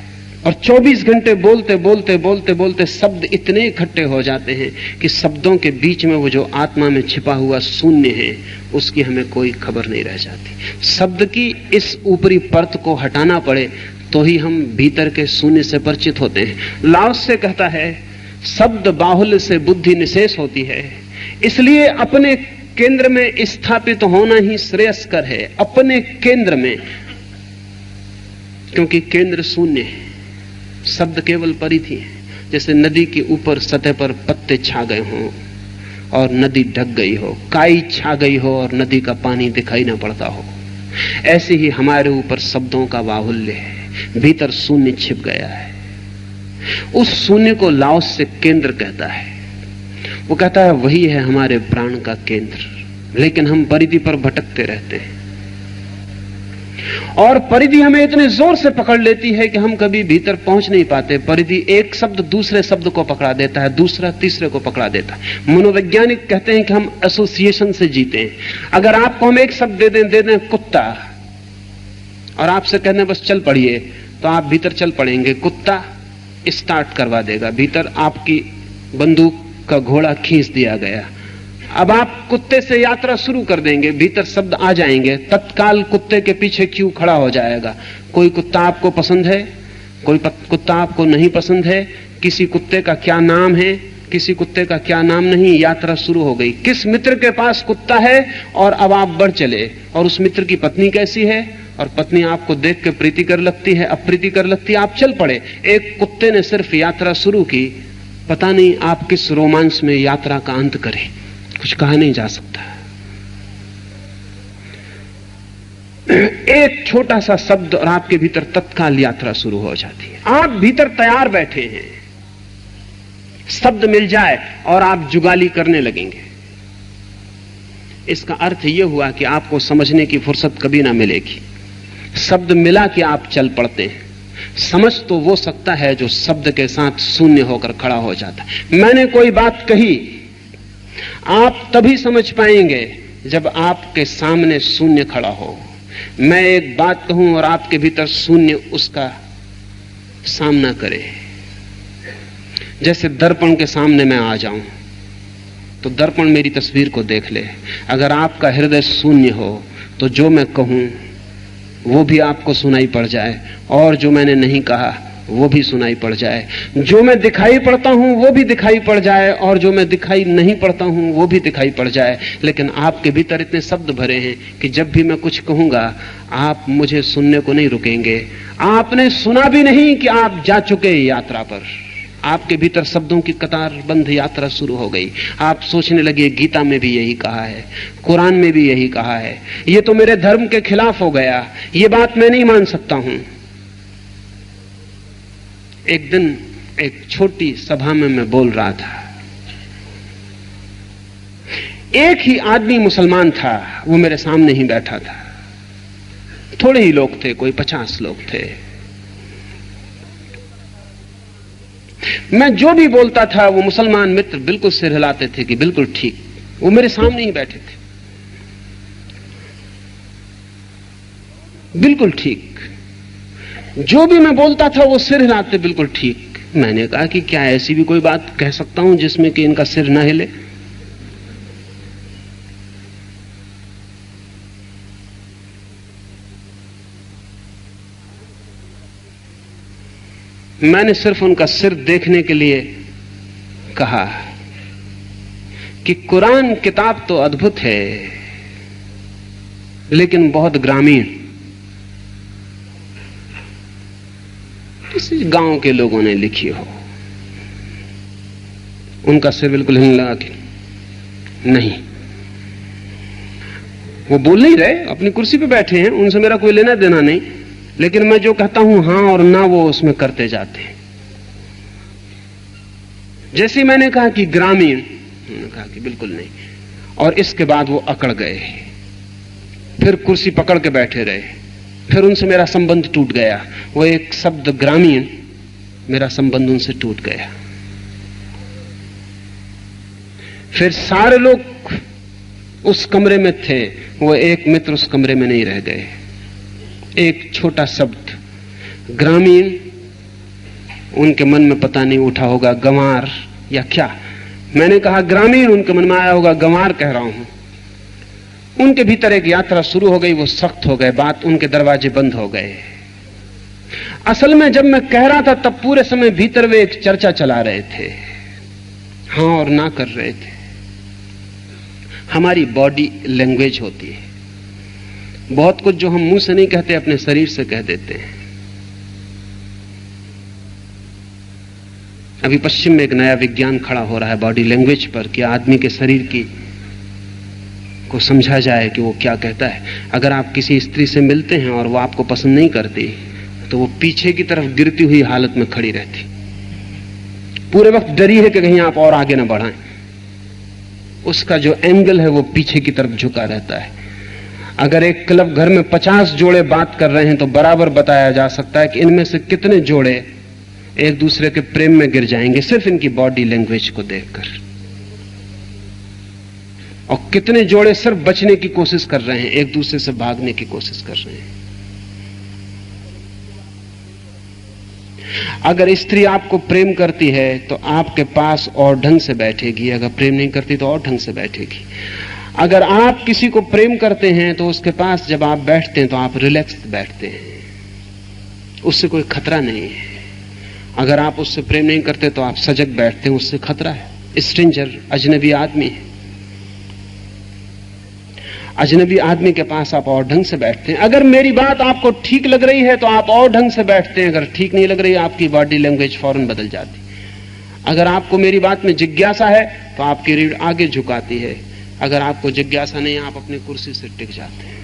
और 24 घंटे बोलते बोलते बोलते बोलते शब्द इतने इकट्ठे हो जाते हैं कि शब्दों के बीच में वो जो आत्मा में छिपा हुआ शून्य है उसकी हमें कोई खबर नहीं रह जाती। शब्द की इस ऊपरी परत को हटाना पड़े तो ही हम भीतर के शून्य से परिचित होते हैं। लाओस से कहता है, शब्द बाहुल्य से बुद्धि निशेष होती है, इसलिए अपने केंद्र में स्थापित होना ही श्रेयस्कर है। अपने केंद्र में, क्योंकि केंद्र शून्य है, शब्द केवल परिधि है। जैसे नदी के ऊपर सतह पर पत्ते छा गए हों और नदी ढक गई हो, काई छा गई हो और नदी का पानी दिखाई ना पड़ता हो, ऐसे ही हमारे ऊपर शब्दों का बाहुल्य है, भीतर शून्य छिप गया है। उस शून्य को लाओस से केंद्र कहता है। वो कहता है वही है हमारे प्राण का केंद्र, लेकिन हम परिधि पर भटकते रहते हैं और परिधि हमें इतने जोर से पकड़ लेती है कि हम कभी भीतर पहुंच नहीं पाते। परिधि एक शब्द दूसरे शब्द को पकड़ा देता है, दूसरा तीसरे को पकड़ा देता है। मनोवैज्ञानिक कहते हैं कि हम एसोसिएशन से जीते हैं। अगर आपको हम एक शब्द दे दें कुत्ता, और आपसे कहने बस चल पड़िए, तो आप भीतर चल पड़ेंगे। कुत्ता स्टार्ट करवा देगा, भीतर आपकी बंदूक का घोड़ा खींच दिया गया। अब आप कुत्ते से यात्रा शुरू कर देंगे, भीतर शब्द आ जाएंगे, तत्काल कुत्ते के पीछे क्यों खड़ा हो जाएगा। कोई कुत्ता आपको पसंद है, कोई कुत्ता आपको नहीं पसंद है, किसी कुत्ते का क्या नाम है, किसी कुत्ते का क्या नाम नहीं, यात्रा शुरू हो गई। किस मित्र के पास कुत्ता है, और अब आप बढ़ चले, और उस मित्र की पत्नी कैसी है, और पत्नी आपको देख के प्रीति कर लगती है, अप्रीति कर लगती है, आप चल पड़े। एक कुत्ते ने सिर्फ यात्रा शुरू की, पता नहीं आप किस रोमांस में यात्रा का अंत करें, कुछ कहा नहीं जा सकता। एक छोटा सा शब्द और आपके भीतर तत्काल यात्रा शुरू हो जाती है। आप भीतर तैयार बैठे हैं, शब्द मिल जाए और आप जुगाली करने लगेंगे। इसका अर्थ यह हुआ कि आपको समझने की फुर्सत कभी ना मिलेगी। शब्द मिला कि आप चल पड़ते हैं। समझ तो वो सकता है जो शब्द के साथ शून्य होकर खड़ा हो जाता है। मैंने कोई बात कही, आप तभी समझ पाएंगे जब आपके सामने शून्य खड़ा हो। मैं एक बात कहूं और आपके भीतर शून्य उसका सामना करे। जैसे दर्पण के सामने मैं आ जाऊं तो दर्पण मेरी तस्वीर को देख ले। अगर आपका हृदय शून्य हो तो जो मैं कहूं वो भी आपको सुनाई पड़ जाए, और जो मैंने नहीं कहा वो भी सुनाई पड़ जाए। जो मैं दिखाई पड़ता हूं वो भी दिखाई पड़ जाए, और जो मैं दिखाई नहीं पड़ता हूं वो भी दिखाई पड़ जाए। लेकिन आपके भीतर इतने शब्द भरे हैं कि जब भी मैं कुछ कहूंगा आप मुझे सुनने को नहीं रुकेंगे। आपने सुना भी नहीं कि आप जा चुके यात्रा पर। आपके भीतर शब्दों की कतारबंद यात्रा शुरू हो गई। आप सोचने लगे गीता में भी यही कहा है, कुरान में भी यही कहा है, ये तो मेरे धर्म के खिलाफ हो गया, ये बात मैं नहीं मान सकता हूं। एक दिन एक छोटी सभा में मैं बोल रहा था। एक ही आदमी मुसलमान था, वो मेरे सामने ही बैठा था। थोड़े ही लोग थे, कोई 50 लोग थे। मैं जो भी बोलता था वो मुसलमान मित्र बिल्कुल सिर हिलाते थे कि बिल्कुल ठीक। वो मेरे सामने ही बैठे थे, बिल्कुल ठीक। जो भी मैं बोलता था वो सिर हिलाते, बिल्कुल ठीक। मैंने कहा कि क्या ऐसी भी कोई बात कह सकता हूं जिसमें कि इनका सिर ना हिले। मैंने सिर्फ उनका सिर देखने के लिए कहा कि कुरान किताब तो अद्भुत है लेकिन बहुत ग्रामीण। किसी गांव के लोगों ने लिखी हो। उनका सिर बिल्कुल हिलने लगा कि नहीं। वो बोल नहीं रहे, अपनी कुर्सी पे बैठे हैं, उनसे मेरा कोई लेना देना नहीं, लेकिन मैं जो कहता हूं हां और ना वो उसमें करते जाते हैं। जैसे मैंने कहा कि ग्रामीण, उन्होंने कहा कि बिल्कुल नहीं। और इसके बाद वो अकड़ गए। फिर कुर्सी पकड़ के बैठे रहे, फिर उनसे मेरा संबंध टूट गया। वो एक शब्द ग्रामीण, मेरा संबंध उनसे टूट गया। फिर सारे लोग उस कमरे में थे, वो एक मित्र उस कमरे में नहीं रह गए। एक छोटा शब्द ग्रामीण उनके मन में पता नहीं उठा होगा, गंवार या क्या। मैंने कहा ग्रामीण, उनके मन में आया होगा गंवार कह रहा हूं। उनके भीतर एक यात्रा शुरू हो गई, वो सख्त हो गए, बात उनके दरवाजे बंद हो गए। असल में जब मैं कह रहा था तब पूरे समय भीतर वे एक चर्चा चला रहे थे, हां और ना कर रहे थे। हमारी बॉडी लैंग्वेज होती है, बहुत कुछ जो हम मुंह से नहीं कहते अपने शरीर से कह देते हैं। अभी पश्चिम में एक नया विज्ञान खड़ा हो रहा है बॉडी लैंग्वेज पर, कि आदमी के शरीर की को समझा जाए कि वो क्या कहता है। अगर आप किसी स्त्री से मिलते हैं और वो आपको पसंद नहीं करती तो वो पीछे की तरफ गिरती हुई हालत में खड़ी रहती, पूरे वक्त डरी है कि कहीं आप और आगे ना बढ़ाएं। उसका जो एंगल है वो पीछे की तरफ झुका रहता है। अगर एक क्लब घर में 50 जोड़े बात कर रहे हैं तो बराबर बताया जा सकता है कि इनमें से कितने जोड़े एक दूसरे के प्रेम में गिर जाएंगे सिर्फ इनकी बॉडी लैंग्वेज को देखकर, और कितने जोड़े सिर्फ बचने की कोशिश कर रहे हैं, एक दूसरे से भागने की कोशिश कर रहे हैं। अगर स्त्री आपको प्रेम करती है तो आपके पास और ढंग से बैठेगी, अगर प्रेम नहीं करती तो और ढंग से बैठेगी। अगर आप किसी को प्रेम करते हैं तो उसके पास जब आप बैठते हैं तो आप रिलैक्स बैठते हैं, उससे कोई खतरा नहीं है। अगर आप उससे प्रेम नहीं करते तो आप सजग बैठते हैं, उससे खतरा है। स्ट्रेंजर, अजनबी आदमी है, अजनबी आदमी के पास आप और ढंग से बैठते हैं। अगर मेरी बात आपको ठीक लग रही है तो आप और ढंग से बैठते हैं, अगर ठीक नहीं लग रही आपकी बॉडी लैंग्वेज फौरन बदल जाती। अगर आपको मेरी बात में जिज्ञासा है तो आपकी रीढ़ आगे झुकाती है, अगर आपको जिज्ञासा नहीं आप अपनी कुर्सी से टिक जाते हैं।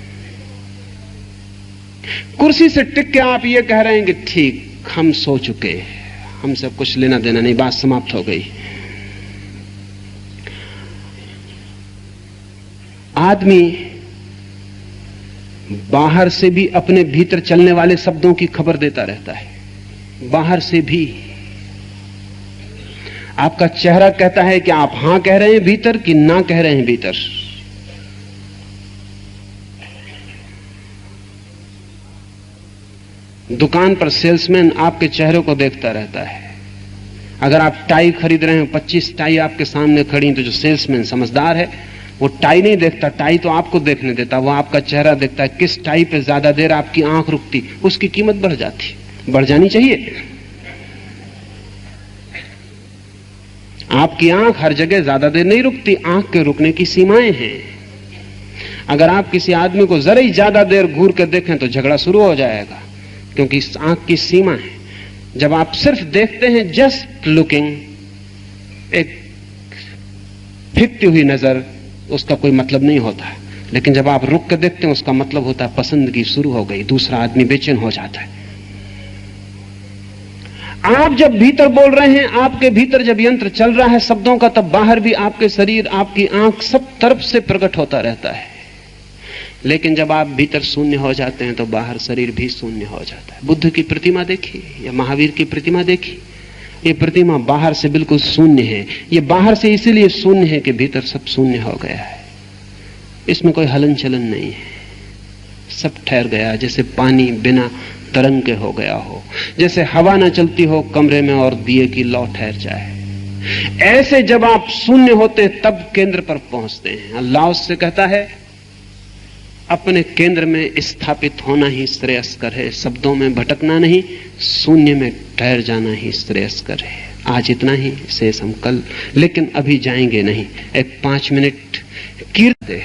कुर्सी से टिक के आप ये कह रहे हैं कि ठीक, हम सो चुके, हमसे कुछ लेना देना नहीं, बात समाप्त हो गई। आदमी बाहर से भी अपने भीतर चलने वाले शब्दों की खबर देता रहता है, बाहर से भी। आपका चेहरा कहता है कि आप हां कह रहे हैं भीतर कि ना कह रहे हैं भीतर। दुकान पर सेल्समैन आपके चेहरे को देखता रहता है। अगर आप टाई खरीद रहे हैं, 25 टाई आपके सामने खड़ी, तो जो सेल्समैन समझदार है वो टाई नहीं देखता, टाई तो आपको देखने देता, वो आपका चेहरा देखता है। किस टाई पे ज्यादा देर आपकी आंख रुकती, उसकी कीमत बढ़ जाती, बढ़ जानी चाहिए। आपकी आंख हर जगह ज्यादा देर नहीं रुकती, आंख के रुकने की सीमाएं हैं। अगर आप किसी आदमी को जरा ही ज्यादा देर घूर कर देखें तो झगड़ा शुरू हो जाएगा, क्योंकि इस आंख की सीमा है। जब आप सिर्फ देखते हैं, जस्ट लुकिंग, एक फिरती हुई नजर, उसका कोई मतलब नहीं होता। लेकिन जब आप रुक कर देखते हैं उसका मतलब होता है पसंदगी शुरू हो गई, दूसरा आदमी बेचैन हो जाता है। आप जब भीतर बोल रहे हैं, आपके भीतर जब यंत्र चल रहा है शब्दों का, तब बाहर भी आपके शरीर, आपकी आंख सब तरफ से प्रकट होता रहता है। लेकिन जब आप भीतर शून्य हो जाते हैं तो बाहर शरीर भी शून्य हो जाता है। बुद्ध की प्रतिमा देखी या महावीर की प्रतिमा देखी, ये प्रतिमा बाहर से बिल्कुल शून्य है। ये बाहर से इसीलिए शून्य है कि भीतर सब शून्य हो गया है, इसमें कोई हलन चलन नहीं है, सब ठहर गया, जैसे पानी बिना तरंग के हो गया हो, जैसे हवा न चलती हो कमरे में और दिए की लौ ठहर जाए। ऐसे जब आप शून्य होते तब केंद्र पर पहुंचते हैं। अल्लाह उससे कहता है अपने केंद्र में स्थापित होना ही श्रेयस्कर है, शब्दों में भटकना नहीं, शून्य में ठहर जाना ही श्रेयस्कर है। आज इतना ही, शेष हम कल, लेकिन अभी जाएंगे नहीं। एक 5 मिनट कीर्तन